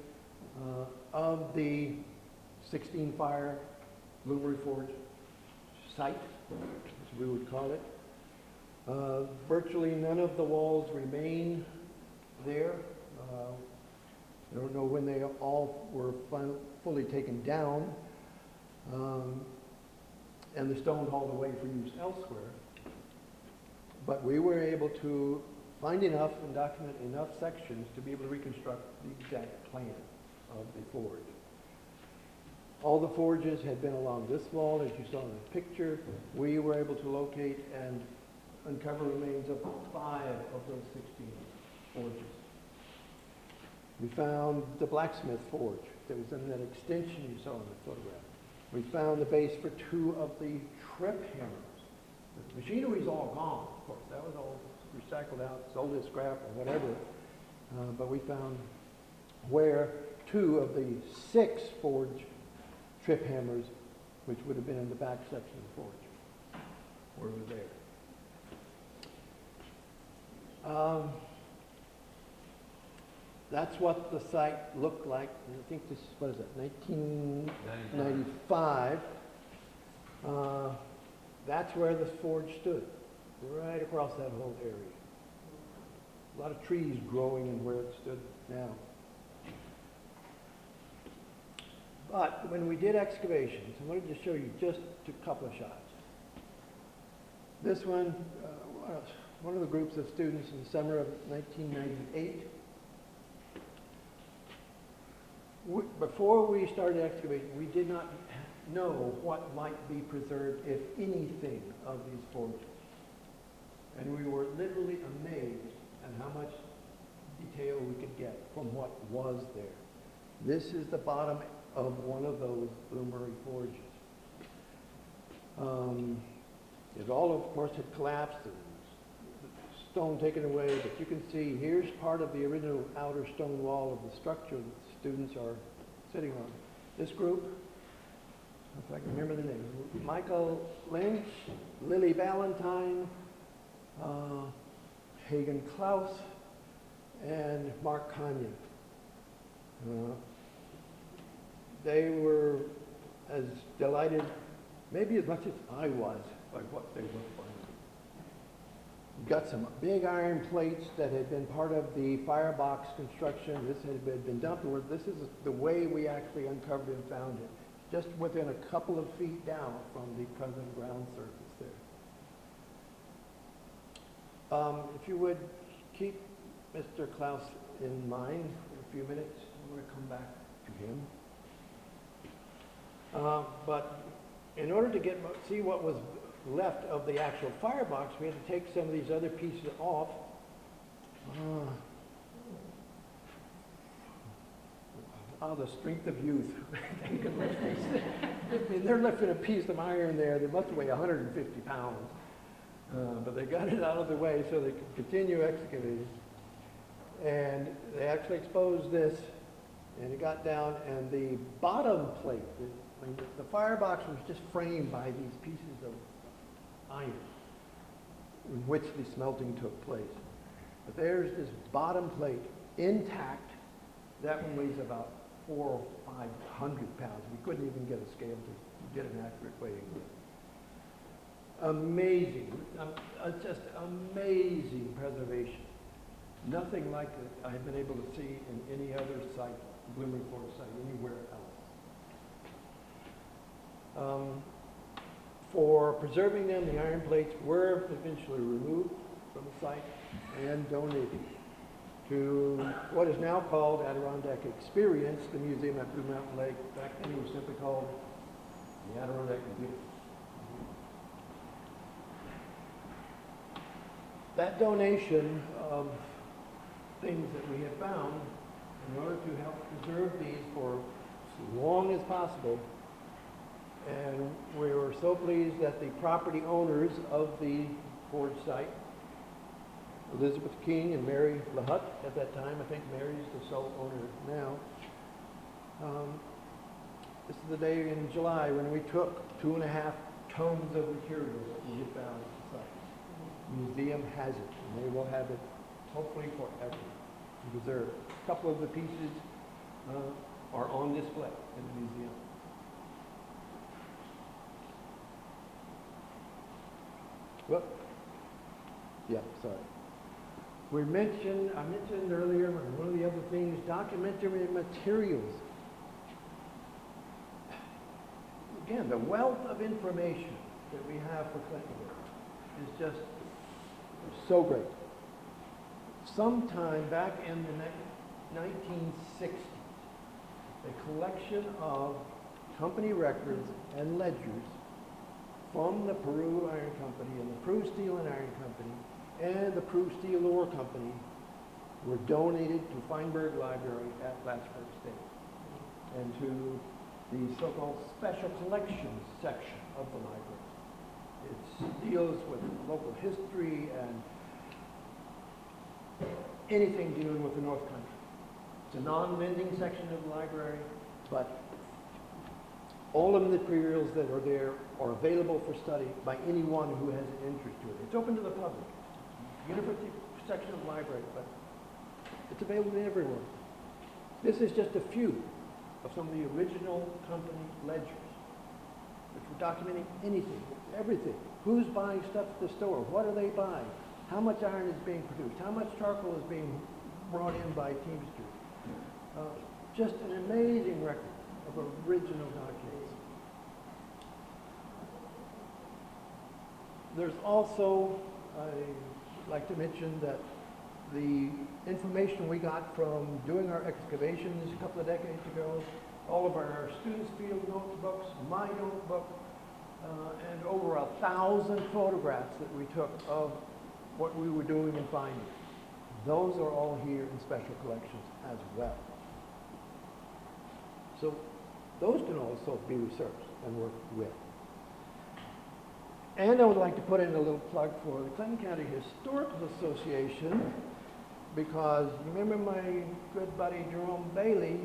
of the 16-fire Bloomery Forge site, as we would call it. Virtually none of the walls remain there. I don't know when they all were fully taken down and the stone hauled away for use elsewhere. But we were able to find enough and document enough sections to be able to reconstruct the exact plan of the forge. All the forges had been along this wall, as you saw in the picture. We were able to locate and uncover remains of 5 of those 16 forges. We found the Blacksmith Forge that was in that extension you saw in the photograph. We found the base for 2 of the trip hammers. The machinery's all gone, of course. That was all recycled out, sold as scrap or whatever. But we found where 2 of the 6 forge trip hammers, which would have been in the back section of the forge, were there. That's what the site looked like. I think this, what is that, 1995. That's where the forge stood, right across that whole area. A lot of trees growing in where it stood now. But when we did excavations, I wanted to show you just a couple of shots. This one of the groups of students in the summer of 1998. Before we started excavating, we did not know what might be preserved, if anything, of these forges. And we were literally amazed at how much detail we could get from what was there. This is the bottom of one of those Bloomberry forges. It all, of course, had collapsed and the stone taken away, but you can see here's part of the original outer stone wall of the structure that the students are sitting on. This group, if I can remember the name, Michael Lynch, Lily Valentine, Hagen Klaus, and Mark Kanyan. They were as delighted, maybe as much as I was, by what they were finding. We've got some big iron plates that had been part of the firebox construction. This had been dumped. This is the way we actually uncovered and found it, just within a couple of feet down from the present ground surface there. If you would keep Mr. Klaus in mind for a few minutes, I'm going to come back to him. But in order to see what was left of the actual firebox, we had to take some of these other pieces off. The strength of youth. They could lift these. I mean, they're lifting a piece of iron there that must weigh 150 pounds. But they got it out of the way so they could continue excavating. And they actually exposed this, and it got down, and the bottom plate, the firebox was just framed by these pieces of iron in which the smelting took place. But there's this bottom plate intact. That one weighs about 400 or 500 pounds. We couldn't even get a scale to get an accurate weighing. Amazing, just amazing preservation. Nothing like it I have been able to see in any other site, Bloomberry Forge site, anywhere else. For preserving them, the iron plates were eventually removed from the site and donated to what is now called Adirondack Experience, the museum at Blue Mountain Lake. Back then it was simply called the Adirondack Museum. That donation of things that we had found, in order to help preserve these for as long as possible, and we were so pleased that the property owners of the forge site, Elizabeth King and Mary LaHutt at that time, I think Mary's the sole owner now. This is the day in July when we took 2.5 tons of material that we had found at the site. The museum has it, and they will have it hopefully forever preserved. A couple of the pieces are on display in the museum. Whoop. Yeah, sorry. I mentioned earlier, one of the other things, documentary materials. Again, the wealth of information that we have for Clintonville is just so great. Sometime back in the 1960s, a collection of company records and ledgers from the Peru Iron Company and the Peru Steel and Iron Company and the Peru Steel Ore Company were donated to Feinberg Library at Blacksmith State and to the so-called Special Collections section of the library. It deals with local history and anything dealing with the North Country. It's a non-lending section of the library, but all of the materials that are there are available for study by anyone who has an interest to it. It's open to the public. University section of the library, but it's available to everyone. This is just a few of some of the original company ledgers, which were documenting anything, everything. Who's buying stuff at the store? What are they buying? How much iron is being produced? How much charcoal is being brought in by Teamsters? Just an amazing record of original documents. There's also, I'd like to mention that the information we got from doing our excavations a couple of decades ago, all of our students' field notebooks, my notebook, and over 1,000 photographs that we took of what we were doing and finding. Those are all here in special collections as well. So those can also be researched and worked with. And I would like to put in a little plug for the Clinton County Historical Association, because you remember my good buddy Jerome Bailey.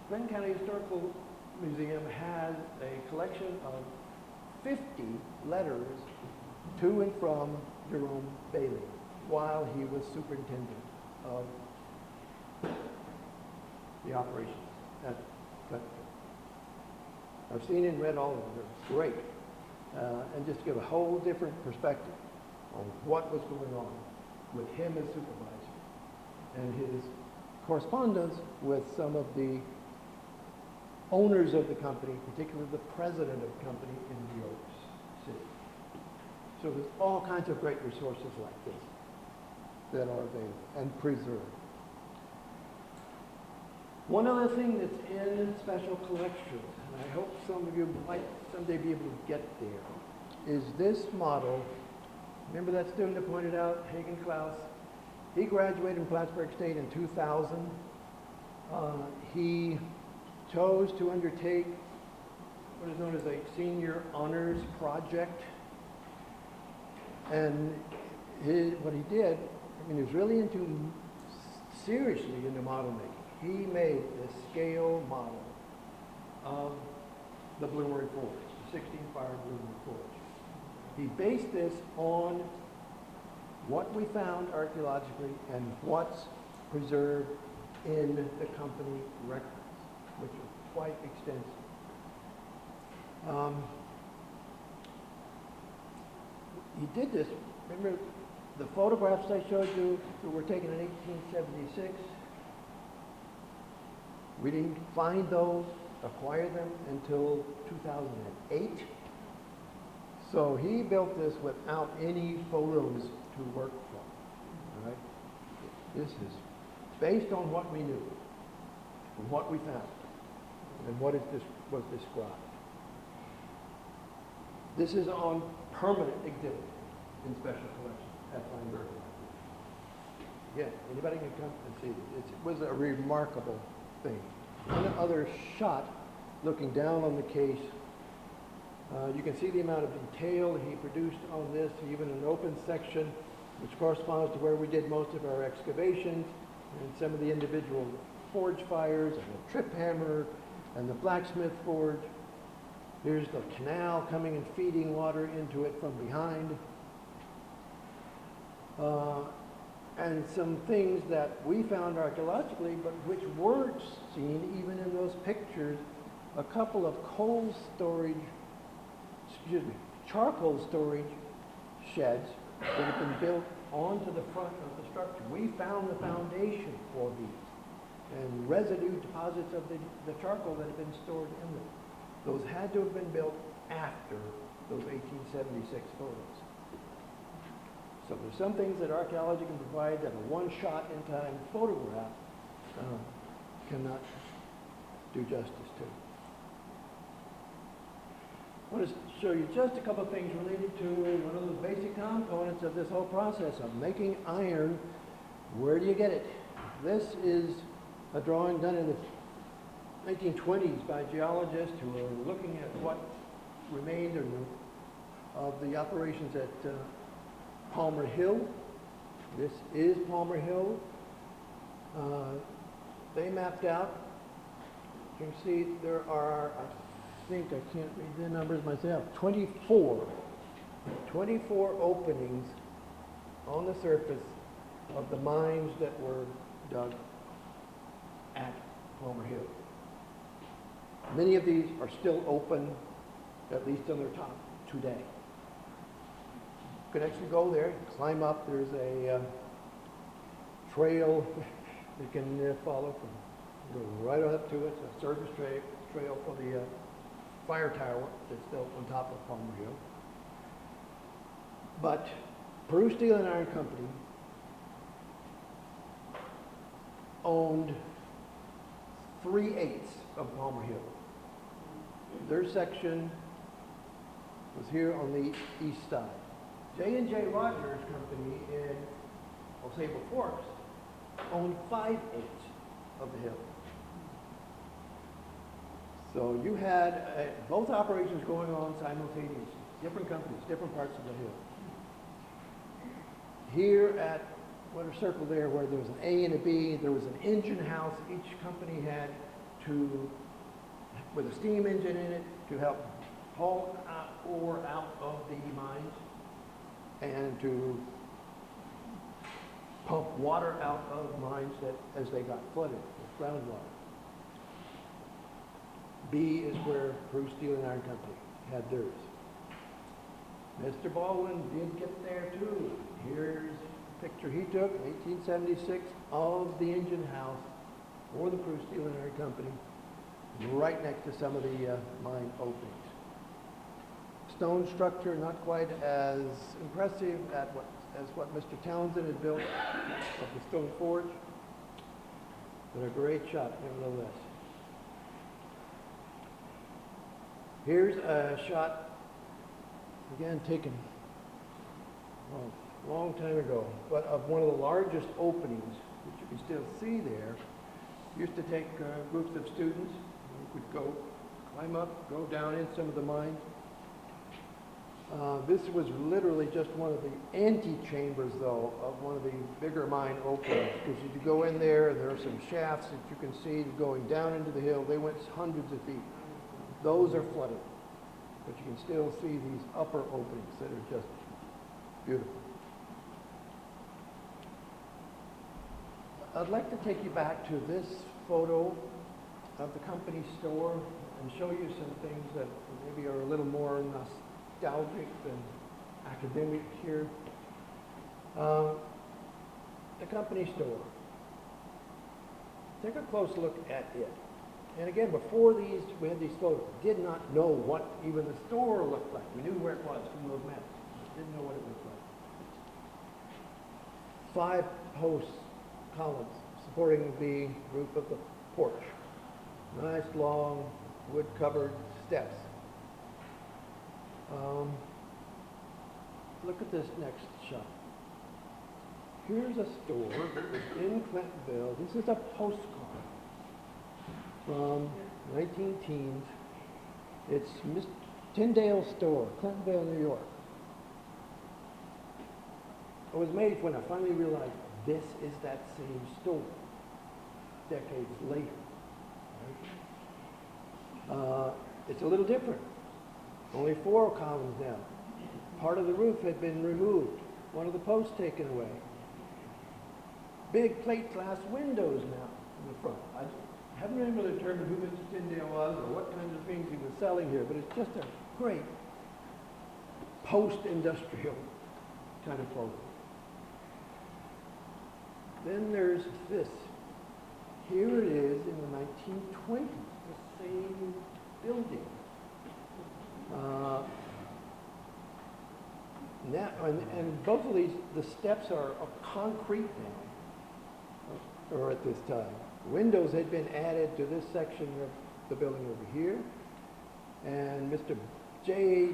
Clinton County Historical Museum has a collection of 50 letters to and from Jerome Bailey while he was superintendent of the operations at Clinton. I've seen and read all of them. They're great. And just to give a whole different perspective on what was going on with him as supervisor and his correspondence with some of the owners of the company, particularly the president of the company in New York City. So there's all kinds of great resources like this that are available and preserved. One other thing that's in special collections, and I hope some of you might someday be able to get there, is this model. Remember that student that pointed out, Hagen Klaus? He graduated from Plattsburgh State in 2000. He chose to undertake what is known as a senior honors project. And what he did, I mean, he was really seriously into model making. He made this scale model of the Bloomery Forge, the 16-fire Bloomery Forge. He based this on what we found archaeologically and what's preserved in the company records, which are quite extensive. He did this, remember the photographs I showed you that were taken in 1876? We didn't find those, acquire them until 2008. So he built this without any photos to work from. All right? This is based on what we knew, and what we found, and what was described. This is on permanent exhibit in special collections at Feinberg. Again, anybody can come and see it. It was a remarkable thing. One other shot, looking down on the case, you can see the amount of detail he produced on this, even an open section, which corresponds to where we did most of our excavations, and some of the individual forge fires, and the trip hammer, and the Blacksmith Forge. Here's the canal coming and feeding water into it from behind. And some things that we found archaeologically, but which weren't seen even in those pictures. A couple of charcoal storage sheds that have been built onto the front of the structure. We found the foundation for these and residue deposits of the charcoal that had been stored in them. Those had to have been built after those 1876 photos. So there's some things that archaeology can provide that a one-shot-in-time photograph cannot do justice to. I want to show you just a couple of things related to one of those basic components of this whole process of making iron. Where do you get it? This is a drawing done in the 1920s by geologists who were looking at what remained of the operations at Palmer Hill. This is Palmer Hill. They mapped out, you can see there are, I think, I can't read the numbers myself, 24 openings on the surface of the mines that were dug at Palmer Hill. Many of these are still open, at least on their top, today. You can actually go there, climb up. There's a trail you can follow from, go right up to it. It's a service trail for the fire tower that's built on top of Palmer Hill. But Peru Steel and Iron Company owned 3/8 of Palmer Hill. Their section was here on the east side. J&J Rogers Company in Osable Forks owned 5/8 of the hill. So you had both operations going on simultaneously, different companies, different parts of the hill. Here at what are circled there, where there was an A and a B, there was an engine house each company had with a steam engine in it to help haul ore out of the mines and to pump water out of mines as they got flooded with groundwater. B is where Peru Steel and Iron Company had theirs. Mr. Baldwin did get there too. Here's a picture he took in 1876 of the engine house for the Peru Steel and Iron Company, right next to some of the mine openings. Stone structure, not quite as impressive as what Mr. Townsend had built of the stone forge, but a great shot nevertheless. Here's a shot, again taken a long time ago, but of one of the largest openings, which you can still see there. Used to take groups of students who could go climb up, go down in some of the mines. This was literally just one of the antechambers, though, of one of the bigger mine openings, because you could go in there, and there are some shafts that you can see going down into the hill. They went hundreds of feet. Those are flooded, but you can still see these upper openings that are just beautiful. I'd like to take you back to this photo of the company store and show you some things that maybe are a little more nostalgic than academic here. The company store. Take a close look at it. And again, before we had these photos, did not know what even the store looked like. We knew where it was from those maps. Didn't know what it looked like. 5 posts, columns, supporting the roof of the porch. Nice long wood-covered steps. Look at this next shot. Here's a store that was in Clintonville. This is a postcard from 19-teens. It's Miss Tyndale Store, Clintonville, New York. I was amazed when I finally realized this is that same store, decades later. Right? It's a little different. Only 4 columns now. Part of the roof had been removed. One of the posts taken away. Big plate glass windows now in the front. I haven't been able to determine who Mr. Tyndale was or what kinds of things he was selling here, but it's just a great post-industrial kind of photo. Then there's this. Here it is in the 1920s, the same building. Now, and both of these, the steps are of concrete now, or at this time. Windows had been added to this section of the building over here, and Mr. J.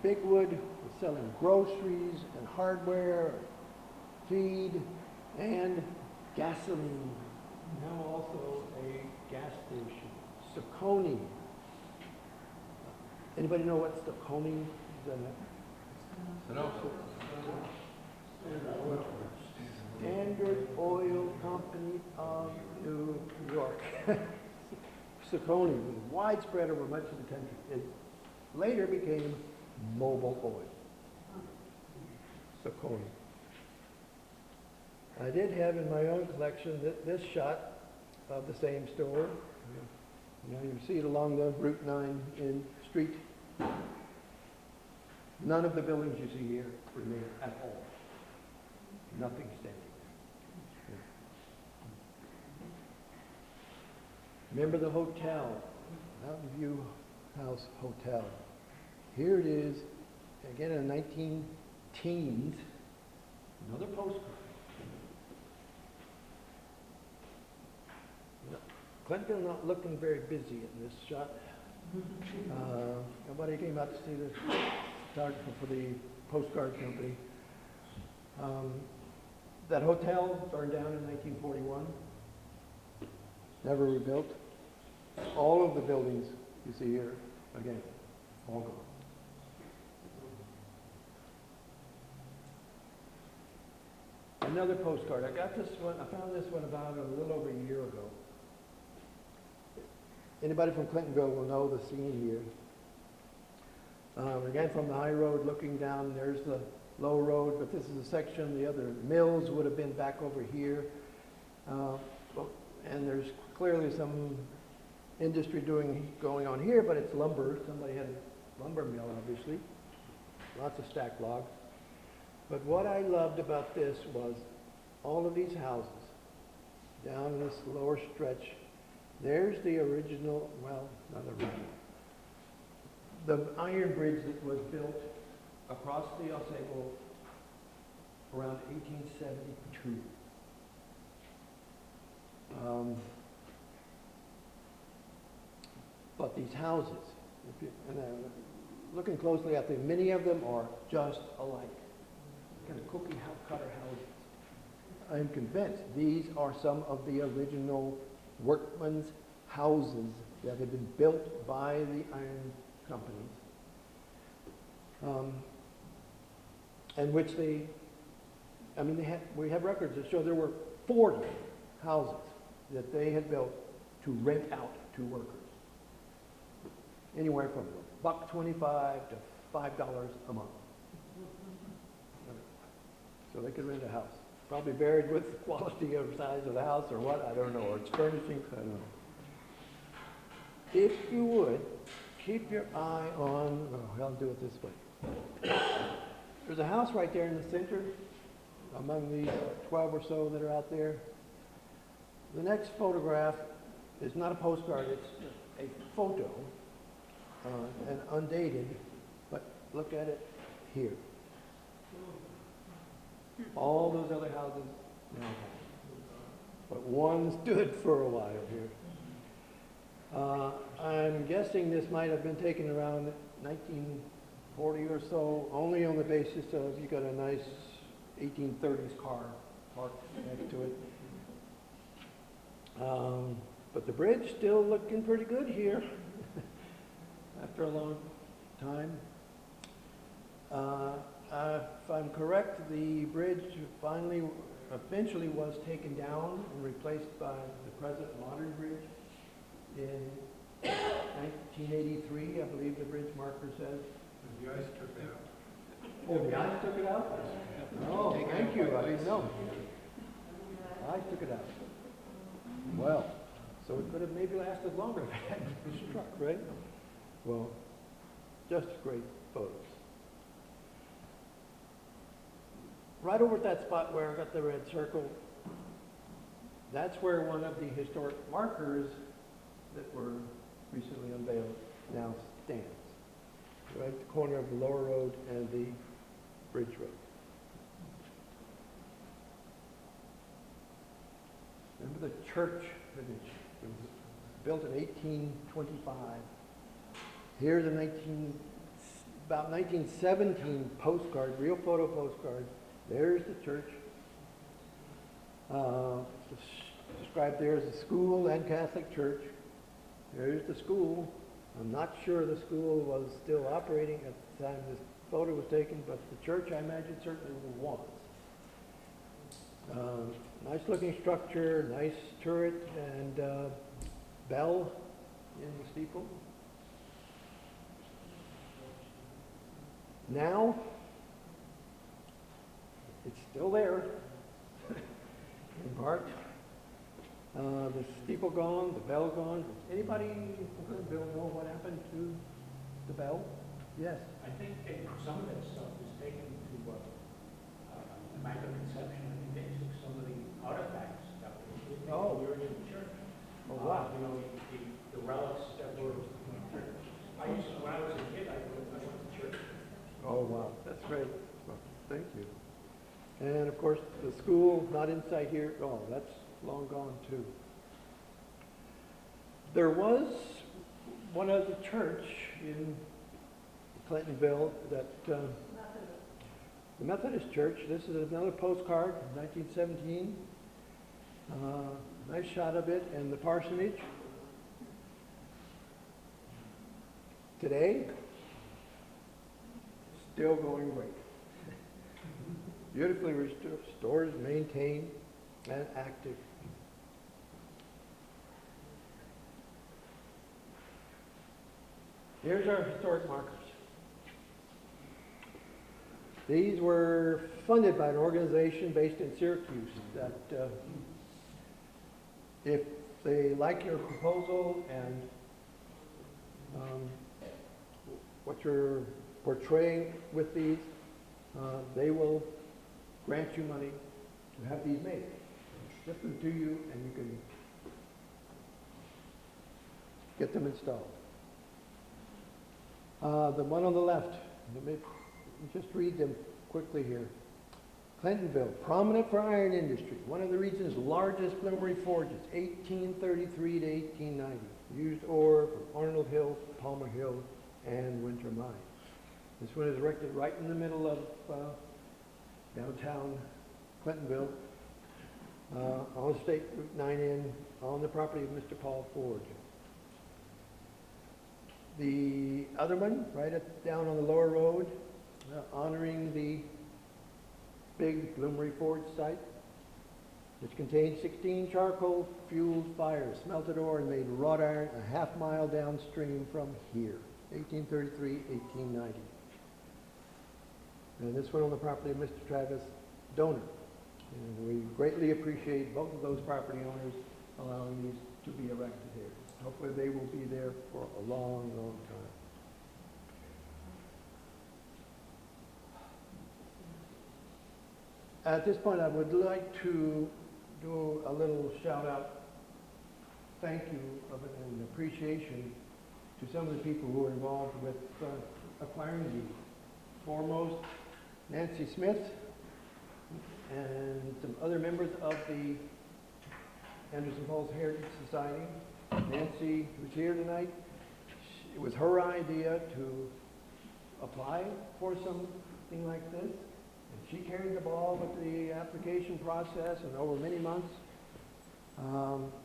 Bigwood was selling groceries and hardware, feed, and gasoline. Now also a gas station. Saucony. Anybody know what Saucony is? Standard Oil Company of New York. Saucony was widespread over much of the country. It later became Mobil Oil. Saucony. I did have in my own collection this shot of the same store. You know, you see it along the Route 9 in street. None of the buildings you see here remain at all. Nothing standing there. Remember the hotel, Mountain View House Hotel. Here it is, again in the 19-teens, another postcard. Clintonville not looking very busy in this shot. Nobody came out to see the photographer for the postcard company. That hotel burned down in 1941. Never rebuilt. All of the buildings you see here, again, all gone. Another postcard. I got this one, I found this one about a little over a year ago. Anybody from Clintonville will know the scene here. Again, from the high road looking down, there's the low road, but this is a section, the other mills would have been back over here. And there's clearly some industry going on here, but it's lumber. Somebody had a lumber mill, obviously. Lots of stacked logs. But what I loved about this was all of these houses down this lower stretch. There's the original, well, not original, the iron bridge that was built across the Oswego around 1872. But these houses, looking closely at them, many of them are just alike. Kind of cookie cutter houses. I'm convinced these are some of the original workmen's houses that had been built by the iron companies, and which we have records that show there were 40 houses that they had built to rent out to workers. Anywhere from $1.25 to $5 a month. So they could rent a house. Probably varied with the quality or size of the house or what, I don't know, or its furnishings, I don't know. If you would, keep your eye on, I'll do it this way. There's a house right there in the center, among the 12 or so that are out there. The next photograph is not a postcard, it's a photo, and undated, but look at it here. All those other houses now have. But one stood for a while here. I'm guessing this might have been taken around 1940 or so, only on the basis of you got a nice 1830s car parked next to it. But the bridge still looking pretty good here after a long time. If I'm correct, the bridge eventually was taken down and replaced by the present modern bridge in 1983, I believe the bridge marker says. The ice took it out. Oh, the ice took it out? Oh, thank you, I didn't know. The ice took it out. Well, so it could have maybe lasted longer if it hadn't been struck, right? Well, just great photos. Right over at that spot where I got the red circle, that's where one of the historic markers that were recently unveiled now stands. Right at the corner of the lower road and the bridge road. Remember the church village? It was built in 1825. Here's a about 1917 postcard, real photo postcard. There's the church. Described there as a school and Catholic church. There's the school. I'm not sure the school was still operating at the time this photo was taken, but the church, I imagine, certainly was. Nice looking structure, nice turret and bell in the steeple. Now, it's still there, in part. The steeple gone, the bell gone. Anybody in Clintonville know what happened to the bell? Yes. I think some of that stuff was taken to Immaculate Conception. I think they took some of the artifacts that Oh. were in the church. Oh, wow. You know, the relics that were in the church. When I was a kid, I went to church. Oh, wow, that's great. Well, thank you. And of course, the school, not in sight here. Oh, that's long gone too. There was one other church in Clintonville that, the Methodist Church. This is another postcard, 1917. Nice shot of it, and the parsonage. Today, still going great. Beautifully restored, maintained, and active. Here's our historic markers. These were funded by an organization based in Syracuse that if they like your proposal and what you're portraying with these, they will grant you money to have these made. Ship them to you and you can get them installed. The one on the left, let me just read them quickly here. Clintonville, prominent for iron industry, one of the region's largest bloomery forges, 1833 to 1890. Used ore from Arnold Hill, Palmer Hill, and Winter Mine. This one is erected right in the middle of downtown Clintonville, on State Route 9N, on the property of Mr. Paul Forge. The other one, down on the lower road, honoring the big bloomery forge site, which contained 16 charcoal-fueled fires, smelted ore, and made wrought iron a half-mile downstream from here, 1833, 1890. And this one on the property of Mr. Travis Donor. And we greatly appreciate both of those property owners allowing these to be erected here. Hopefully they will be there for a long, long time. At this point, I would like to do a little shout out, thank you of an appreciation to some of the people who were involved with acquiring these. Foremost, Nancy Smith and some other members of the Anderson Falls Heritage Society. Nancy, who's here tonight, it was her idea to apply for something like this. And she carried the ball with the application process and over many months.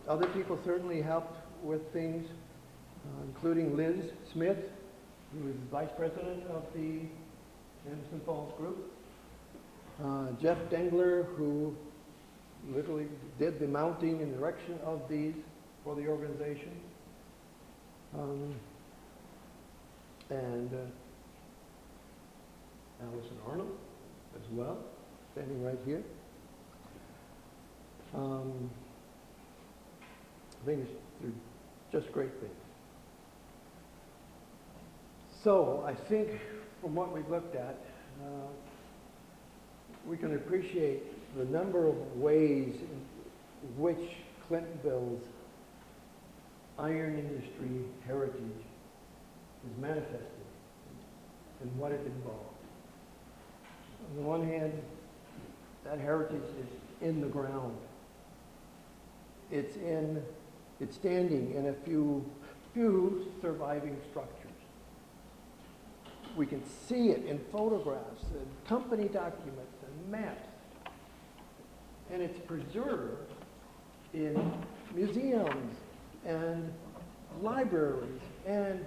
Other people certainly helped with things, including Liz Smith, who is vice president of the Anderson Falls group. Jeff Dengler, who literally did the mounting and erection of these for the organization. And Allison Arnold as well, standing right here. I think they're just great things. So I think from what we've looked at, we can appreciate the number of ways in which Clintonville's iron industry heritage is manifested and what it involves. On the one hand, that heritage is in the ground. It's standing in a few surviving structures. We can see it in photographs and company documents and maps. And it's preserved in museums and libraries and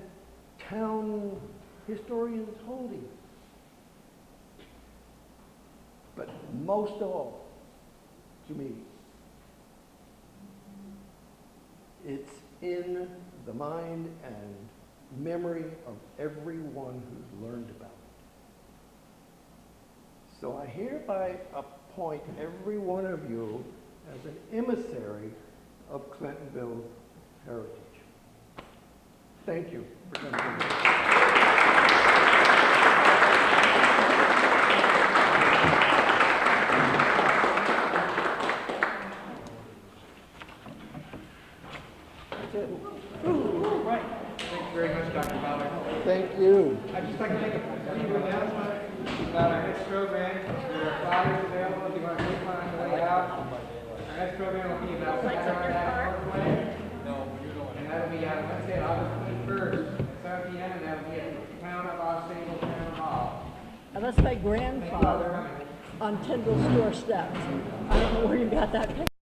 town historians' holdings. But most of all, to me, it's in the mind and memory of everyone who's learned about it. So I hereby appoint every one of you as an emissary of Clintonville's heritage. Thank you for coming. That's it. Right. Thank you very much, Dr. Pollard. Thank you. I'd just like to make a few announcements about our next program. There are flyers available if you want to take one on the way out. Our next program will be about Saturday, and that'll be on Wednesday, August 21st, at 7 p.m., and that'll be at the town of Osable Town Hall. And that's my grandfather on Tyndall's doorsteps. I don't know where you got that picture.